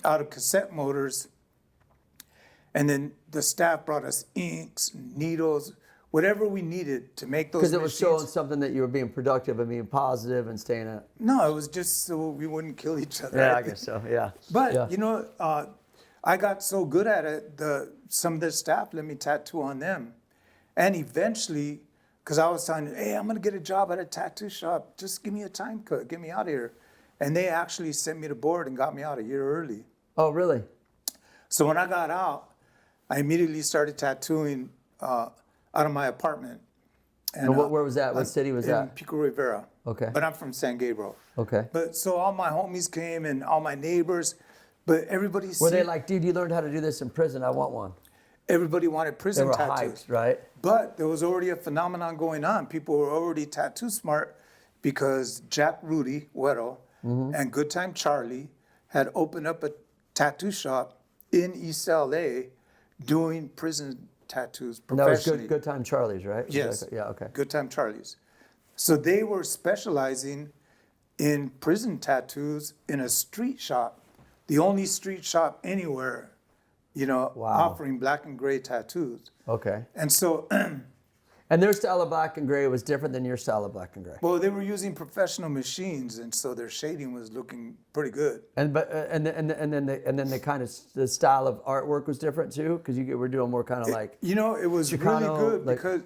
Out of cassette motors. And then the staff brought us inks, needles, whatever we needed to make those. Because it was machines. showing something that you were being productive and being positive and staying at. No, it was just so we wouldn't kill each other. Yeah, I guess so. Yeah. But yeah. I got so good at it. Some of the staff let me tattoo on them, and eventually, because I was telling them, hey, I'm gonna get a job at a tattoo shop. Just give me a time cut. Get me out of here. And they actually sent me to board and got me out a year early. Oh, really? So when I got out, I immediately started tattooing out of my apartment. And where was that? What city was that? In Pico Rivera. Okay. But I'm from San Gabriel. Okay. But so all my homies came and all my neighbors, but everybody. Were they like, dude, you learned how to do this in prison? I want one. Everybody wanted They prison were tattoos. hyped, right? But there was already a phenomenon going on. People were already tattoo smart because Jack Rudy Weddle and Good Time Charlie had opened up a tattoo shop in East LA doing prison tattoos And that was professionally. Good Time Charlie's, right? Yes. Yeah, okay. Good Time Charlie's. So they were specializing in prison tattoos in a street shop, the only street shop anywhere, Wow. offering black and gray tattoos. Okay. And so, And their style of black and gray was different than your style of black and gray. well, they were using professional machines, and so their shading was looking pretty good. And then the kind of the style of artwork was different too, because you were doing more kind of like. It was Chicano, really good like-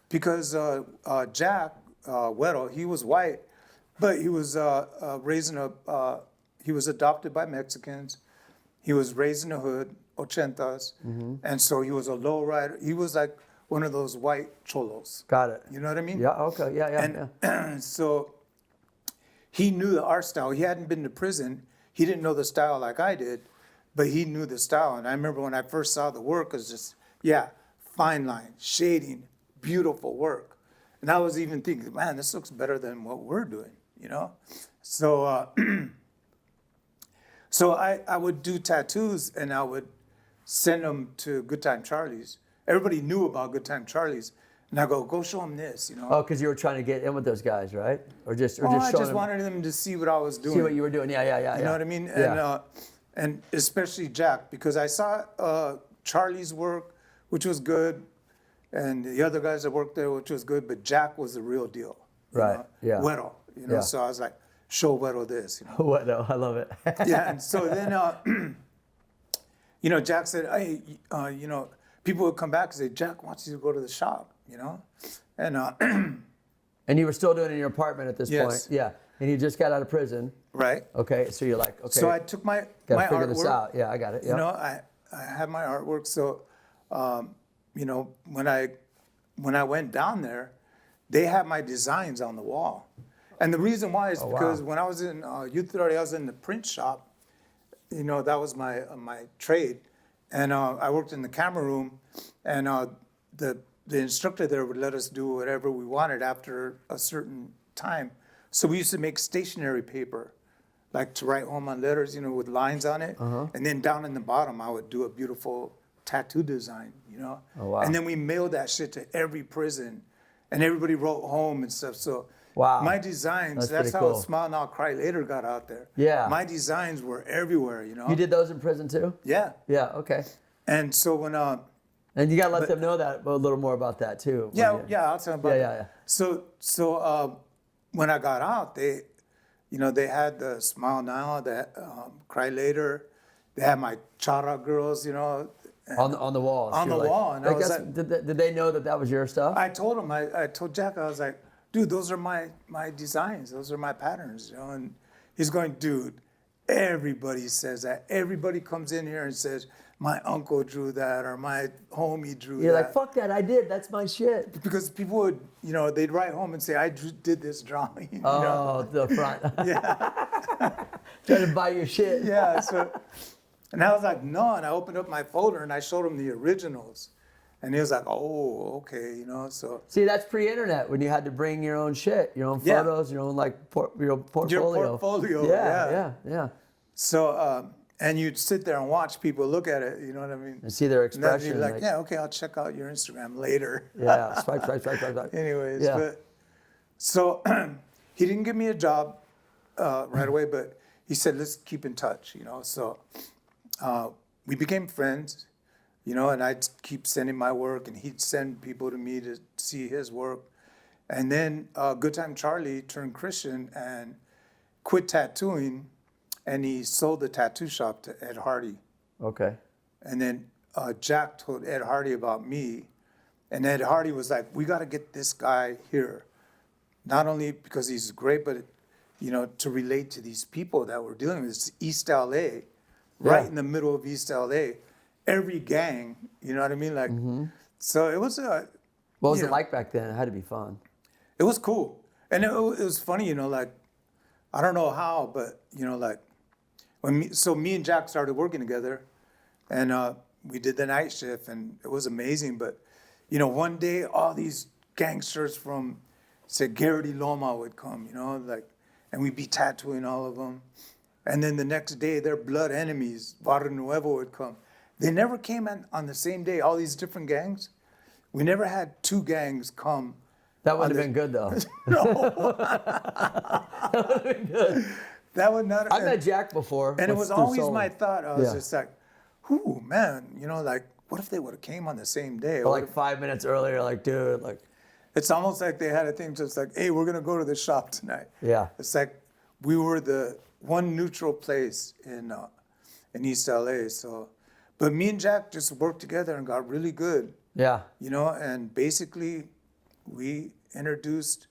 because Jack Weddle, he was white, but he was he was adopted by Mexicans. He was raised in the hood, ochentas, and so he was a low rider. He was like one of those white cholos. Got it. You know what I mean? Yeah. Okay. Yeah. And so he knew the art style. He hadn't been to prison. He didn't know the style like I did, but he knew the style. And I remember when I first saw the work, it was just, fine line, shading, beautiful work. And I was even thinking, man, this looks better than what we're doing, So, so I would do tattoos and I would send them to Good Time Charlie's. Everybody knew about Good Time Charlie's. And I go show them this, Oh, because you were trying to get in with those guys, right? Or I just just showing them, wanted them to see what I was doing. see what you were doing. Yeah. You know what I mean? Yeah. And especially Jack, because I saw Charlie's work, which was good, and the other guys that worked there, which was good, but Jack was the real deal. Right, yeah. Weddle, Yeah. So I was like, show Weddle this. What though? I love it. Yeah, and so then, Jack said, hey, people would come back and say, Jack wants you to go to the shop, And And you were still doing it in your apartment at this Yes. point. Yeah. And you just got out of prison. right. Okay. So you're like, okay. So I took my gotta my figure artwork. this out. Yeah, I got it. Yeah. I had my artwork. So, when I went down there, they had my designs on the wall. And the reason why is because when I was in Youth Authority, I was in the print shop. That was my trade. And I worked in the camera room, and the instructor there would let us do whatever we wanted after a certain time. So we used to make stationery paper, like to write home on letters, with lines on it. And then down in the bottom, I would do a beautiful tattoo design, Oh, wow. And then we mailed that shit to every prison, and everybody wrote home and stuff. So Wow. my designs, That's that's pretty how cool. Smile Now, Cry Later got out there. Yeah. My designs were everywhere, You did those in prison too? Yeah. Yeah. Okay. And so when And you got to let them know that a little more about that too. Yeah, when you- yeah, I'll tell them about Yeah, that. yeah. So when I got out, they had the Smile Now, the Cry Later. They had my Chara girls, on the wall. On You're the like- wall, and I I was guess, like- did they know that was your stuff? I told them, I told Jack, I was like, dude, those are my designs. Those are my patterns, you know. And he's going, dude, everybody says that. Everybody comes in here and says, my uncle drew that or my homie drew You're that. like, fuck that, I did. That's my shit. Because people would, you know, they'd write home and say, did this drawing. You Oh, know? the front. Yeah. Trying to buy your shit. Yeah. So, and I was like, no. And I opened up my folder and I showed him the originals. And he was like, oh, okay, you know, so. See, that's pre-internet when you had to bring your own shit, your own Yeah. photos, your own like your portfolio. Your portfolio, Yeah. So, and you'd sit there and watch people look at it, you know what I mean? And see their And then expression. you'd be like, yeah, okay, I'll check out your Instagram later. Yeah, swipe. Anyways, Yeah. but so he didn't give me a job right away, but he said, let's keep in touch, you know? So we became friends, you know, and I'd keep sending my work and he'd send people to me to see his work. And then Good Time Charlie turned Christian and quit tattooing, and he sold the tattoo shop to Ed Hardy. Okay. And then Jack told Ed Hardy about me, and Ed Hardy was like, we got to get this guy here, not only because he's great, but, you know, to relate to these people that we're dealing with. It's East LA, right in the middle of East LA. Every gang, you know what I mean? Like, so it was What was you it know, like back then? It had to be fun. It was cool. And it was funny, you know, like, I don't know how, but, you know, like, me and Jack started working together, and we did the night shift, and it was amazing. But, you know, one day, all these gangsters from, say, Garrity Loma would come, you know, like, and we'd be tattooing all of them. And then the next day, their blood enemies, Barrio Nuevo, would come. They never came on the same day, all these different gangs. We never had two gangs come. That would have been good, though. No. That would have been good. That would not. I met Jack before. And it was through always Solo. my thought. I was Yeah. just like, "Ooh, man, you know, like, what if they would have came on the same day?" Or like 5 minutes earlier, like, dude, like, It's almost like they had a thing just like, "Hey, we're gonna go to the shop tonight." yeah. It's like we were the one neutral place in East LA. So, but me and Jack just worked together and got really good, Yeah. you know. And basically, we introduced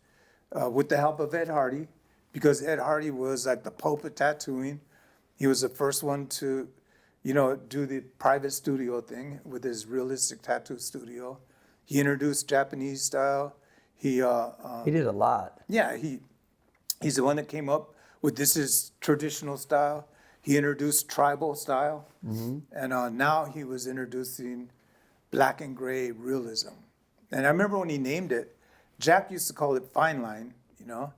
with the help of Ed Hardy, because Ed Hardy was like the pope of tattooing. He was the first one to, you know, do the private studio thing with his realistic tattoo studio. He introduced Japanese style. He did a lot. yeah, he's the one that came up with this is traditional style. He introduced tribal style, and now he was introducing black and gray realism. And I remember when he named it, Jack used to call it fine line, you know.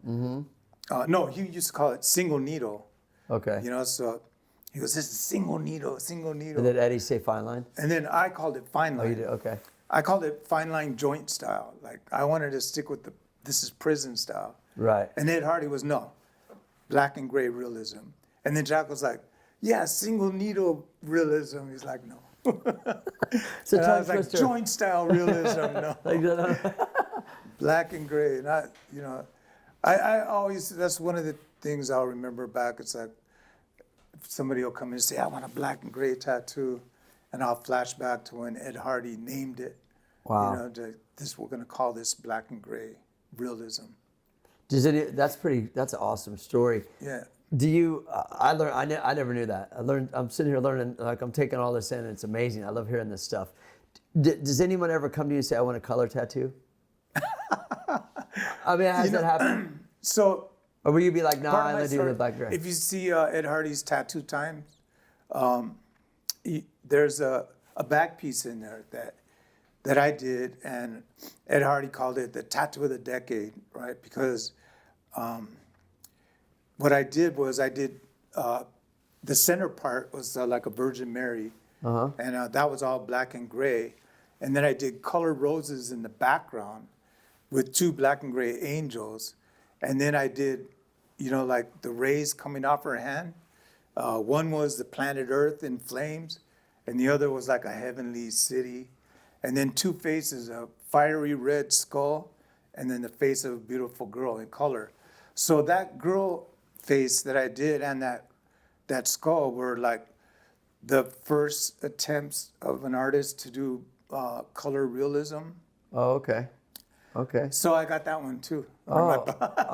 No, he used to call it single needle, Okay. you know. So he goes, "This is single needle, single needle." And did Eddie say fine line? And then I called it fine Oh, line. you did? Okay. I called it fine line joint style. Like I wanted to stick with this is prison style. Right. And Ed Hardy was no, black and gray realism. And then Jack was like, yeah, single needle realism. He's like, no. So And I was like, twister. joint style realism, no. Like, Black and gray. And I always, that's one of the things I'll remember back. It's like, if somebody will come in and say, I want a black and gray tattoo. And I'll flash back to when Ed Hardy named it. Wow. You know, we're going to call this black and gray realism. That's an awesome story. Yeah. Do you, I never knew that. I'm sitting here learning, like I'm taking all this in and it's amazing. I love hearing this stuff. Does anyone ever come to you and say, I want a color tattoo? I mean, has that happened? So, Or will you be like, nah, part of I'm my going to do story, the black gray? if you see Ed Hardy's Tattoo Times, there's a back piece in there that I did, and Ed Hardy called it the tattoo of the decade, right? Because what I did was the center part was like a Virgin Mary, and that was all black and gray, and then I did colored roses in the background with two black and gray angels, and then I did, you know, like the rays coming off her hand. One was the planet Earth in flames, and the other was like a heavenly city. And then two faces, a fiery red skull, and then the face of a beautiful girl in color. So that girl face that I did and that skull were like the first attempts of an artist to do color realism. Oh, okay. Okay. So I got that one too. Oh,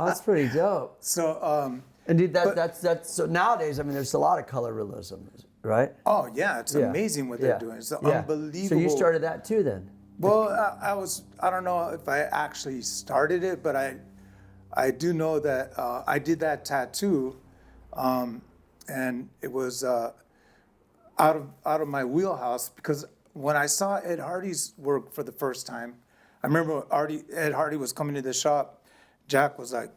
that's pretty dope. So, And dude, that's so nowadays. I mean, there's a lot of color realism, right? oh yeah, it's Yeah. amazing what Yeah. they're doing. It's Yeah. unbelievable. So you started that too, then? Well, I don't know if I actually started it, but I do know that I did that tattoo, and it was out of my wheelhouse, because when I saw Ed Hardy's work for the first time, I remember Ed Hardy was coming to the shop. Jack was like,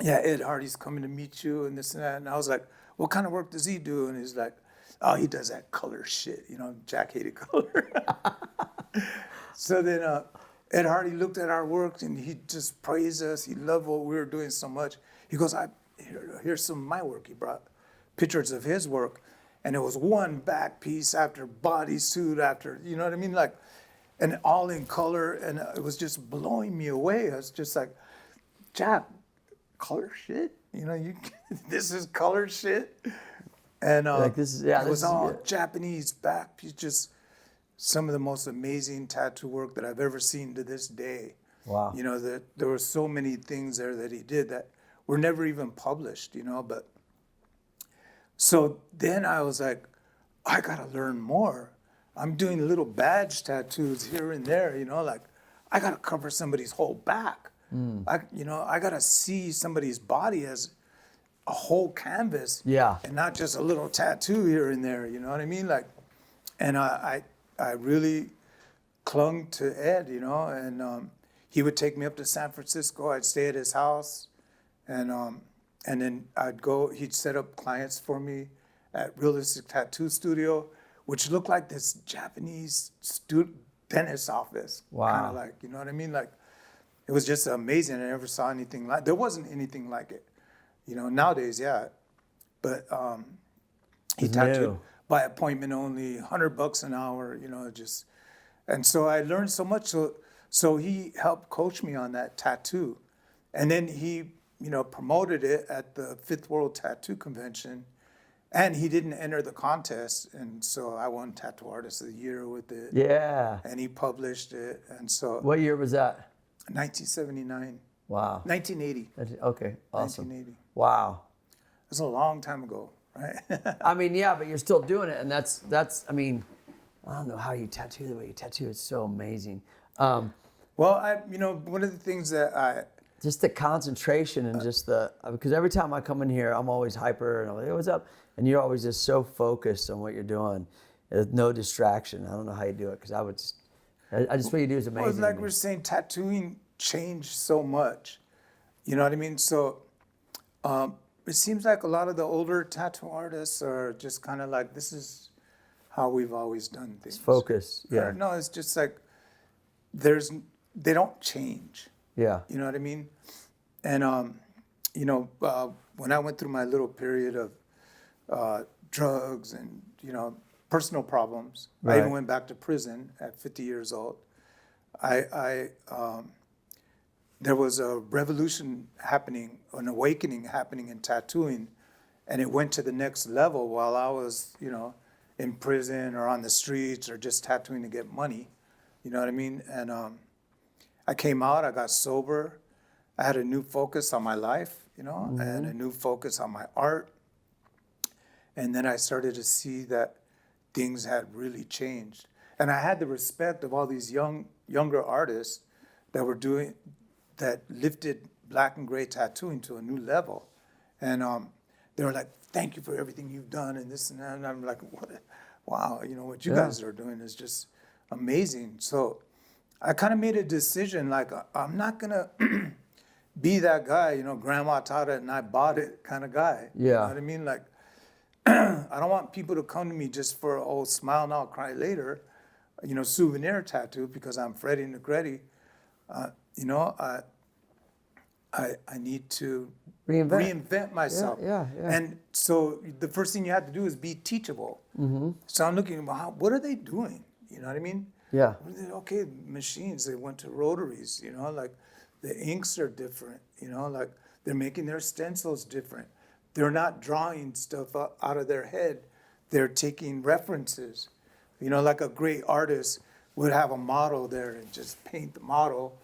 "Yeah, Ed Hardy's coming to meet you," and this and that. And I was like, "What kind of work does he do?" And he's like, "Oh, he does that color shit." You know, Jack hated color. So then Ed Hardy looked at our work and he just praised us. He loved what we were doing so much. He goes, here's some of my work. He brought pictures of his work. And it was one back piece after bodysuit after, you know what I mean? Like, and all in color. And it was just blowing me away. I was just like, Jack, color shit? You know, this is color shit? And Like this is, yeah, it this was is all good. Japanese back piece, just some of the most amazing tattoo work that I've ever seen to this day. Wow. You know, that there were so many things there that he did that were never even published, you know, but so then I was like, I gotta learn more. I'm doing little badge tattoos here and there, you know, like I gotta cover somebody's whole back. I gotta see somebody's body as a whole canvas, Yeah. and not just a little tattoo here and there, you know what I mean? Like, and I really clung to Ed, you know, and he would take me up to San Francisco. I'd stay at his house, and then I'd go. He'd set up clients for me at Realistic Tattoo Studio, which looked like this Japanese dentist office. Wow. Kind of like, you know what I mean? Like, it was just amazing. I never saw anything like. There wasn't anything like it, you know. Nowadays, yeah, but he It's tattooed new. by appointment only, $100 an hour, you know, just, and so I learned so much. So he helped coach me on that tattoo, and then he, you know, promoted it at the Fifth World Tattoo Convention, and he didn't enter the contest, and so I won Tattoo Artist of the Year with it. Yeah. And he published it, and so What year was that? 1979, Wow. 1980, Okay. Awesome. 1980. Wow. That's a long time ago, right? I mean, yeah, but you're still doing it, and that's. I mean, I don't know how you tattoo the way you tattoo. It's so amazing. Well, one of the things that Just the concentration and just because every time I come in here, I'm always hyper and I'm like, hey, what's up? And you're always just so focused on what you're doing. There's no distraction. I don't know how you do it because I just what you do is amazing. Well, it's like to me. we're saying, tattooing changed so much. You know what I mean? So it seems like a lot of the older tattoo artists are just kind of like, this is how we've always done things. Focus. Yeah. No, it's just like they don't change. Yeah. You know what I mean? And when I went through my little period of drugs and personal problems, I even Right. went back to prison at 50 years old. There was a revolution happening, an awakening happening in tattooing, and it went to the next level while I was, in prison or on the streets or just tattooing to get money. You know what I mean? And I came out, I got sober. I had a new focus on my life, I had a new focus on my art. And then I started to see that things had really changed. And I had the respect of all these younger artists that lifted black and gray tattooing to a new level. And they were like, thank you for everything you've done and this and that. And I'm like, wow, what you guys are doing is just amazing. So I kind of made a decision, like, I'm not gonna be that guy, grandma taught it and I bought it kind of guy. You know Yeah. what I mean? Like, I don't want people to come to me just for, oh, smile now, cry later, souvenir tattoo because I'm Freddy Negrete. I need to reinvent myself. Yeah. And so the first thing you have to do is be teachable. So I'm looking, what are they doing? You know what I mean? Yeah. Okay, machines, they went to rotaries, like the inks are different, like they're making their stencils different. They're not drawing stuff out of their head. They're taking references. Like a great artist would have a model there and just paint the model,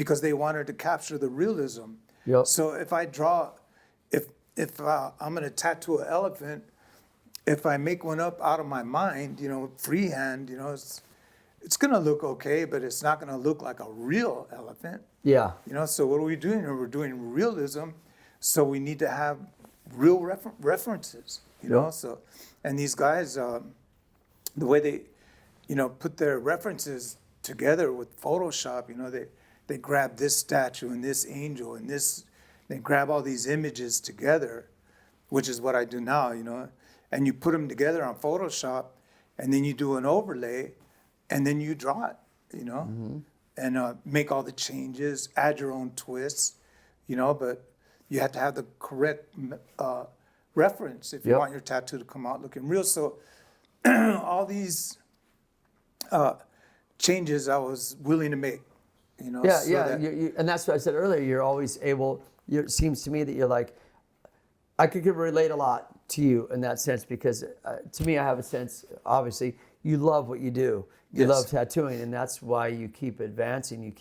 because they wanted to capture the realism. Yep. So if I draw, if I'm gonna tattoo an elephant, if I make one up out of my mind, freehand, it's gonna look okay, but it's not gonna look like a real elephant. Yeah. So what are we doing here? We're doing realism, so we need to have real references, Yep. So, and these guys, the way they, put their references together with Photoshop, they grab this statue and this angel and this, they grab all these images together, which is what I do now, and you put them together on Photoshop, and then you do an overlay, and then you draw it, and make all the changes, add your own twists, but you have to have the correct reference if you Yep. want your tattoo to come out looking real. So all these changes I was willing to make, Yeah, so yeah, that- and that's what I said earlier. You're always able. It seems to me that you're like, I could relate a lot to you in that sense because to me, I have a sense. Obviously, you love what you do. You Yes. love tattooing, and that's why you keep advancing.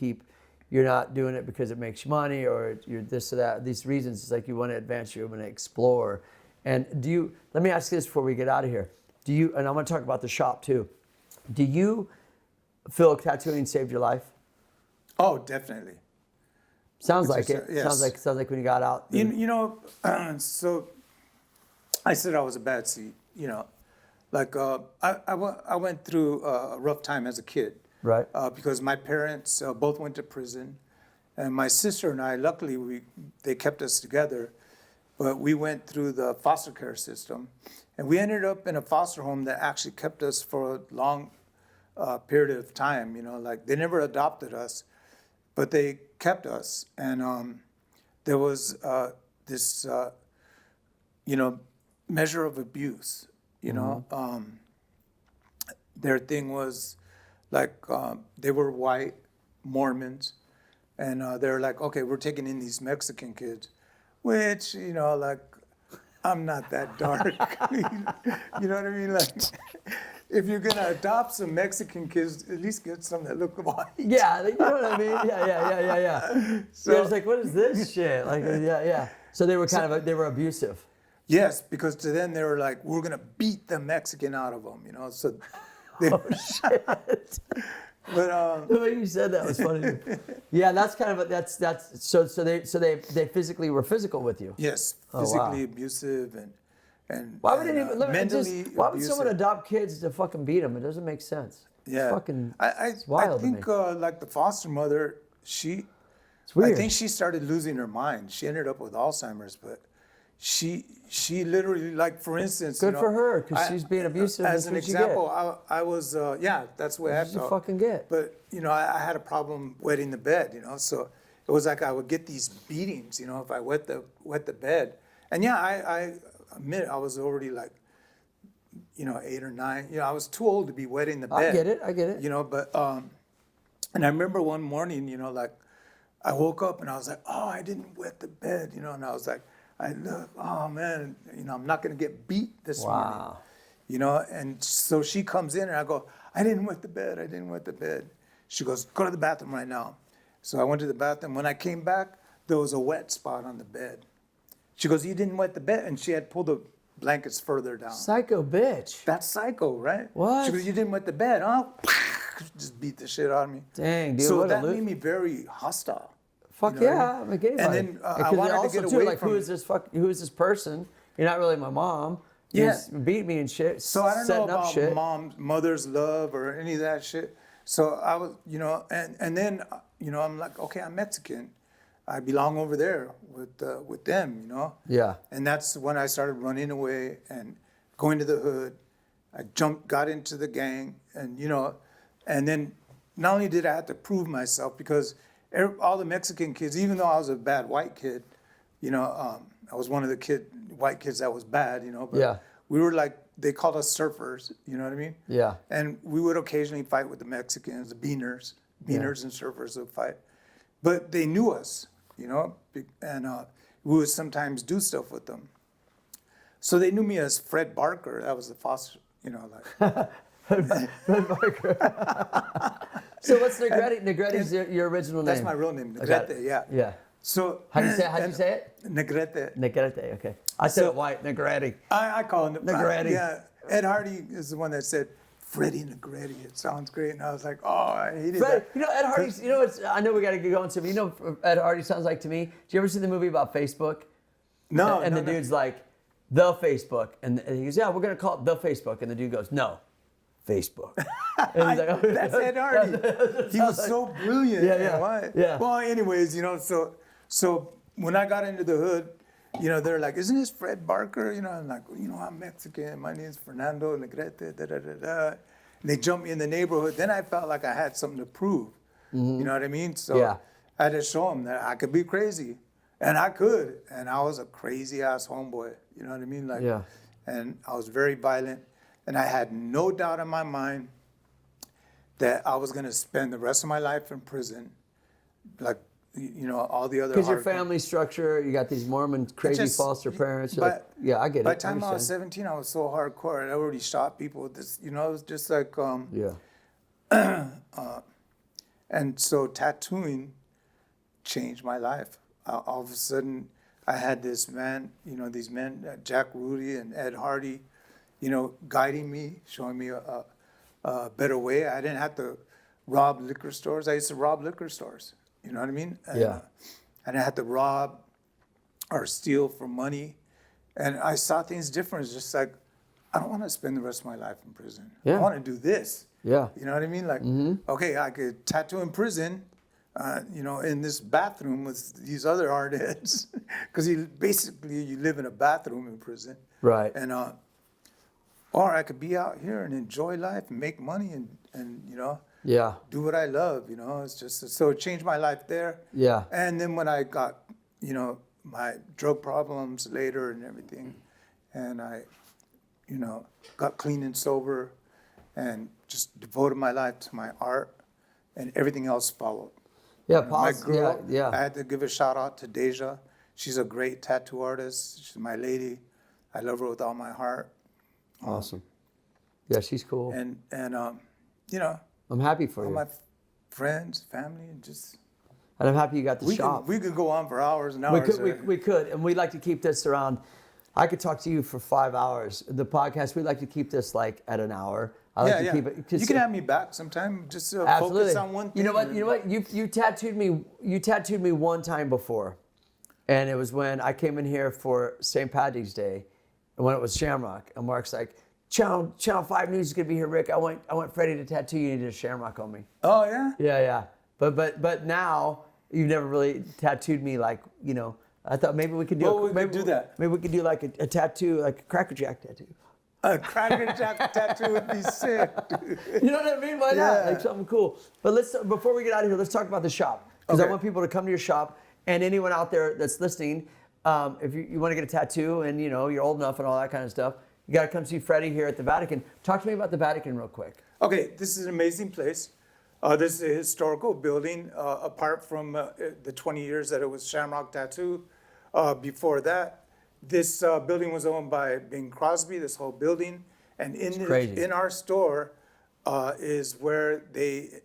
You're not doing it because it makes you money or you're this or that. These reasons, it's like you want to advance. You want to explore. And let me ask you this before we get out of here. And I'm going to talk about the shop too. Do you feel tattooing saved your life? Oh, definitely. Sounds Which like is, it. yes. Sounds like when you got out. So I said I was a bad seed, like I went through a rough time as a kid. Right. Because my parents both went to prison, and my sister and I, luckily, they kept us together, but we went through the foster care system, and we ended up in a foster home that actually kept us for a long period of time. Like they never adopted us, but they kept us, and there was this, measure of abuse. Their thing was like they were white Mormons, and they're like, okay, we're taking in these Mexican kids, which like I'm not that dark. You know what I mean? Like if you're gonna adopt some Mexican kids, at least get some that look white. Yeah, you know what I mean? Yeah. So it's like, what is this shit? Like, yeah. So they were they were abusive. Yes, because to them they were like, we're gonna beat the Mexican out of them, So they, Shit. but The way you said that was funny. Yeah, that's kind of that's so they physically were physical with you. yes, Oh, physically wow. abusive and Why would mentally why would someone abusive. adopt kids to fucking beat them? It doesn't make sense. Yeah, It's fucking it's I wild think to me. like the foster mother, It's weird. I think she started losing her mind. She ended up with Alzheimer's, but she literally, like, for instance, Good for her, 'cause she's being abusive. As That's an what you get. example, I was that's the way I That's what you felt. fucking get. But I had a problem wetting the bed, so it was like I would get these beatings, if I wet the bed. And I admit I was already like, 8 or 9. I was too old to be wetting the bed. I get it. But and I remember one morning, like I woke up and I was like, oh, I didn't wet the bed, and I was like, oh man, I'm not gonna get beat this Wow. morning, and so she comes in and I go, I didn't wet the bed. She goes, go to the bathroom right now. So I went to the bathroom. When I came back, there was a wet spot on the bed. She goes, you didn't wet the bed, and she had pulled the blankets further down. Psycho bitch. That's psycho, right? What? She goes, you didn't wet the bed, huh? Just beat the shit out of me. Dang, dude. So what that a made me very hostile. Fuck You know what I yeah, I'm like anybody. And then, I Because wanted to also get too, away like, from- who is this person? You're not really my mom. You Yeah. just beat me and shit. So I don't know setting up about shit. mother's love or any of that shit. So I was, and then, I'm like, okay, I'm Mexican. I belong over there with them, Yeah. And that's when I started running away and going to the hood. I got into the gang, and and then not only did I have to prove myself, because all the Mexican kids, even though I was a bad white kid, I was one of the white kids that was bad, but Yeah. we were like, they called us surfers, you know what I mean? Yeah. And we would occasionally fight with the Mexicans, the beaners and surfers would fight. But they knew us, and we would sometimes do stuff with them. So they knew me as Fred Barker. That was the foster, like. So what's Negrete? Negrete's your original name. That's my real name, I got Negrete. it. Yeah. Yeah. So How'd you say it? Negrete. Negrete. Okay. I said it white. Negrete. I call him Negrete. Yeah. Ed Hardy is the one that said Freddy Negrete. It sounds great, and I was like, oh, I hated Fred, that. you know Ed Hardy. You know what's? I know we got to get going soon. But you know what Ed Hardy sounds like to me. Do you ever see the movie about Facebook? No. And the dude's like, the Facebook, and he goes, yeah, we're gonna call it the Facebook, and the dude goes, no, Facebook. And he's like, oh, That's Ed Hardy. He was so brilliant. Yeah. Well, anyways, so when I got into the hood, they're like, isn't this Fred Barker? I'm like, I'm Mexican. My name's Fernando Negrete. Da da da da. And they jumped me in the neighborhood. Then I felt like I had something to prove. You know what I mean? So I had to show them that I could be crazy. And I could, and I was a crazy ass homeboy, you know what I mean? And I was very violent, and I had no doubt in my mind that I was gonna spend the rest of my life in prison, like, all the other. Because your family structure, you got these Mormon crazy foster parents. Yeah, I get it. By the time I was 17, I was so hardcore. I already shot people with this, it was just like, and so tattooing changed my life. All of a sudden, I had this man, these men, Jack Rudy and Ed Hardy, guiding me, showing me a better way. I didn't have to rob liquor stores. I used to rob liquor stores. You know what I mean? And, I didn't have to rob or steal for money. And I saw things different. It's just like, I don't want to spend the rest of my life in prison. I want to do this. Yeah. You know what I mean? Like, okay, I could tattoo in prison. In this bathroom with these other hardheads, because you live in a bathroom in prison. Right. And or I could be out here and enjoy life and make money and do what I love. It's just so it changed my life there. Yeah. And then when I got my drug problems later and everything, and I got clean and sober, and just devoted my life to my art, and everything else followed. Yeah, My girl, yeah. I had to give a shout out to Deja. She's a great tattoo artist. She's my lady. I love her with all my heart. Awesome. Yeah, she's cool. And I'm happy for all you. my friends, family, and just. And I'm happy you got the shop. We could go on for hours and hours. We could, and we'd like to keep this around. I could talk to you for 5 hours. The podcast, we'd like to keep this like at an hour. I like to keep it. You can have me back sometime. Just absolutely. Focus on one thing. You know what? You tattooed me. You tattooed me one time before, and it was when I came in here for St. Patrick's Day, and when it was Shamrock. And Mark's like, Channel 5 News is gonna be here, Rick. I want Freddie to tattoo you. And he did a Shamrock on me. Oh yeah. Yeah. But now you've never really tattooed me like I thought maybe we could do. Well, we could do that. Maybe we could do like a tattoo, like a Cracker Jack tattoo. A Cracker Jack tattoo would be sick, dude. You know what I mean? Why not? Like something cool. But before we get out of here, let's talk about the shop. Because I want people to come to your shop, and anyone out there that's listening, if you want to get a tattoo and you're old enough and all that kind of stuff, you got to come see Freddie here at the Vatican. Talk to me about the Vatican real quick. Okay, this is an amazing place. This is a historical building, apart from the 20 years that it was Shamrock Tattoo. Before that, this building was owned by Bing Crosby, this whole building. And in our store is where they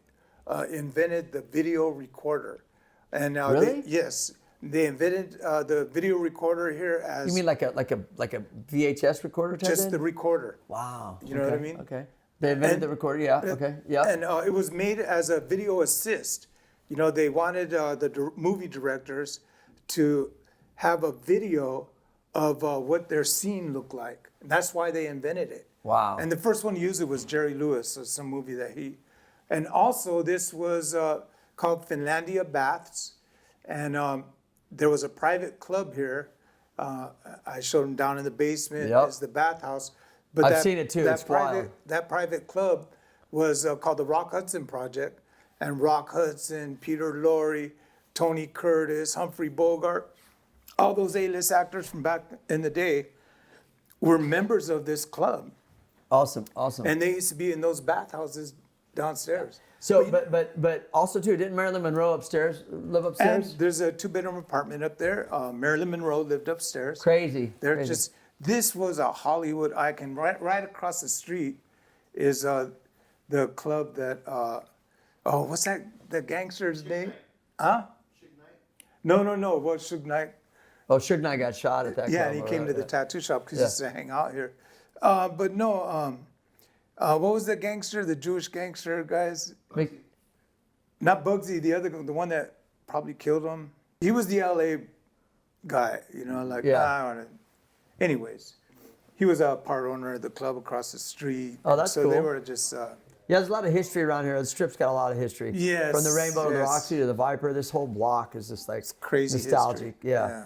invented the video recorder. And really? Yes. They invented the video recorder here as... You mean like a VHS recorder type Just thing? the recorder. Wow. You know what I mean? Okay. They invented the recorder, yeah. Okay, yeah. And it was made as a video assist. They wanted the movie directors to have a video of what their scene looked like. And that's why they invented it. Wow. And the first one to use it was Jerry Lewis, some movie that he... And also this was called Finlandia Baths. And there was a private club here. I showed them down in the basement as the bathhouse. But I've seen it too. It's wild. That private club was called the Rock Hudson Project. And Rock Hudson, Peter Lorre, Tony Curtis, Humphrey Bogart, all those A-list actors from back in the day were members of this club. Awesome. And they used to be in those bathhouses downstairs. So, but also too, didn't Marilyn Monroe live upstairs? And there's a 2-bedroom apartment up there. Marilyn Monroe lived upstairs. Crazy. This was a Hollywood icon. Right across the street is the club that Oh, what's that? The gangster's name? Huh? No. Well, Suge Knight. Oh, Suge Knight got shot at that. Yeah, club, and he came right, to the yeah. tattoo shop because he used to hang out here. But no, what was the gangster? The Jewish gangster, guys? Not Bugsy. The one that probably killed him. He was the LA guy. You know, like I don't know. Anyways, he was a part owner of the club across the street. Oh, that's so cool. they were just. Yeah, there's a lot of history around here. The Strip's got a lot of history. Yes, From the Rainbow to the yes. Roxy to the Viper, this whole block is just like crazy nostalgic. history. Yeah.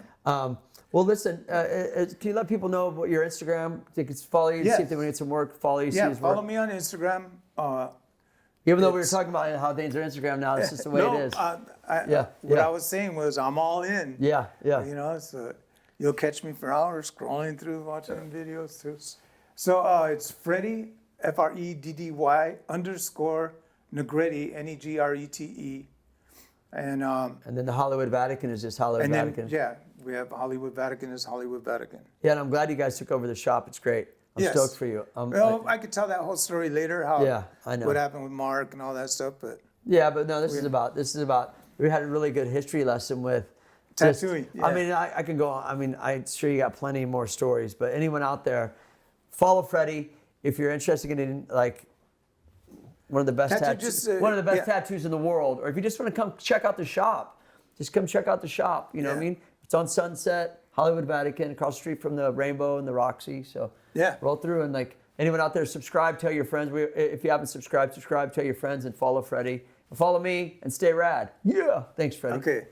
Well, listen, can you let people know what your Instagram? They can follow you, see if they want to get some work, follow you, see Yeah, his follow work. me on Instagram. Even though we were talking about how things are Instagram now, it's just the way it is. What I was saying was I'm all in. Yeah. You know, so you'll catch me for hours scrolling through, watching videos too. So it's Freddy, FREDDY _ Negrete, NEGRETE. And then the Hollywood Vatican is just Hollywood Vatican. We have Hollywood Vatican is Hollywood Vatican. Yeah, and I'm glad you guys took over the shop. It's great. I'm stoked for you. Well, I could tell that whole story later. How I know what happened with Mark and all that stuff, but yeah, but no, this is about. We had a really good history lesson with tattooing. I mean, I can go on. I mean, I'm sure you got plenty more stories, but anyone out there, follow Freddy if you're interested in like one of the best tattoos in the world, or if you just want to come check out the shop, just come check out the shop. You know what I mean? It's on Sunset, Hollywood Vatican, across the street from the Rainbow and the Roxy. So roll through and like anyone out there, subscribe, tell your friends. If you haven't subscribed, tell your friends and follow Freddy. Follow me and stay rad. Yeah. Thanks, Freddy. Okay.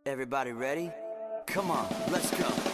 Everybody ready? Come on, let's go.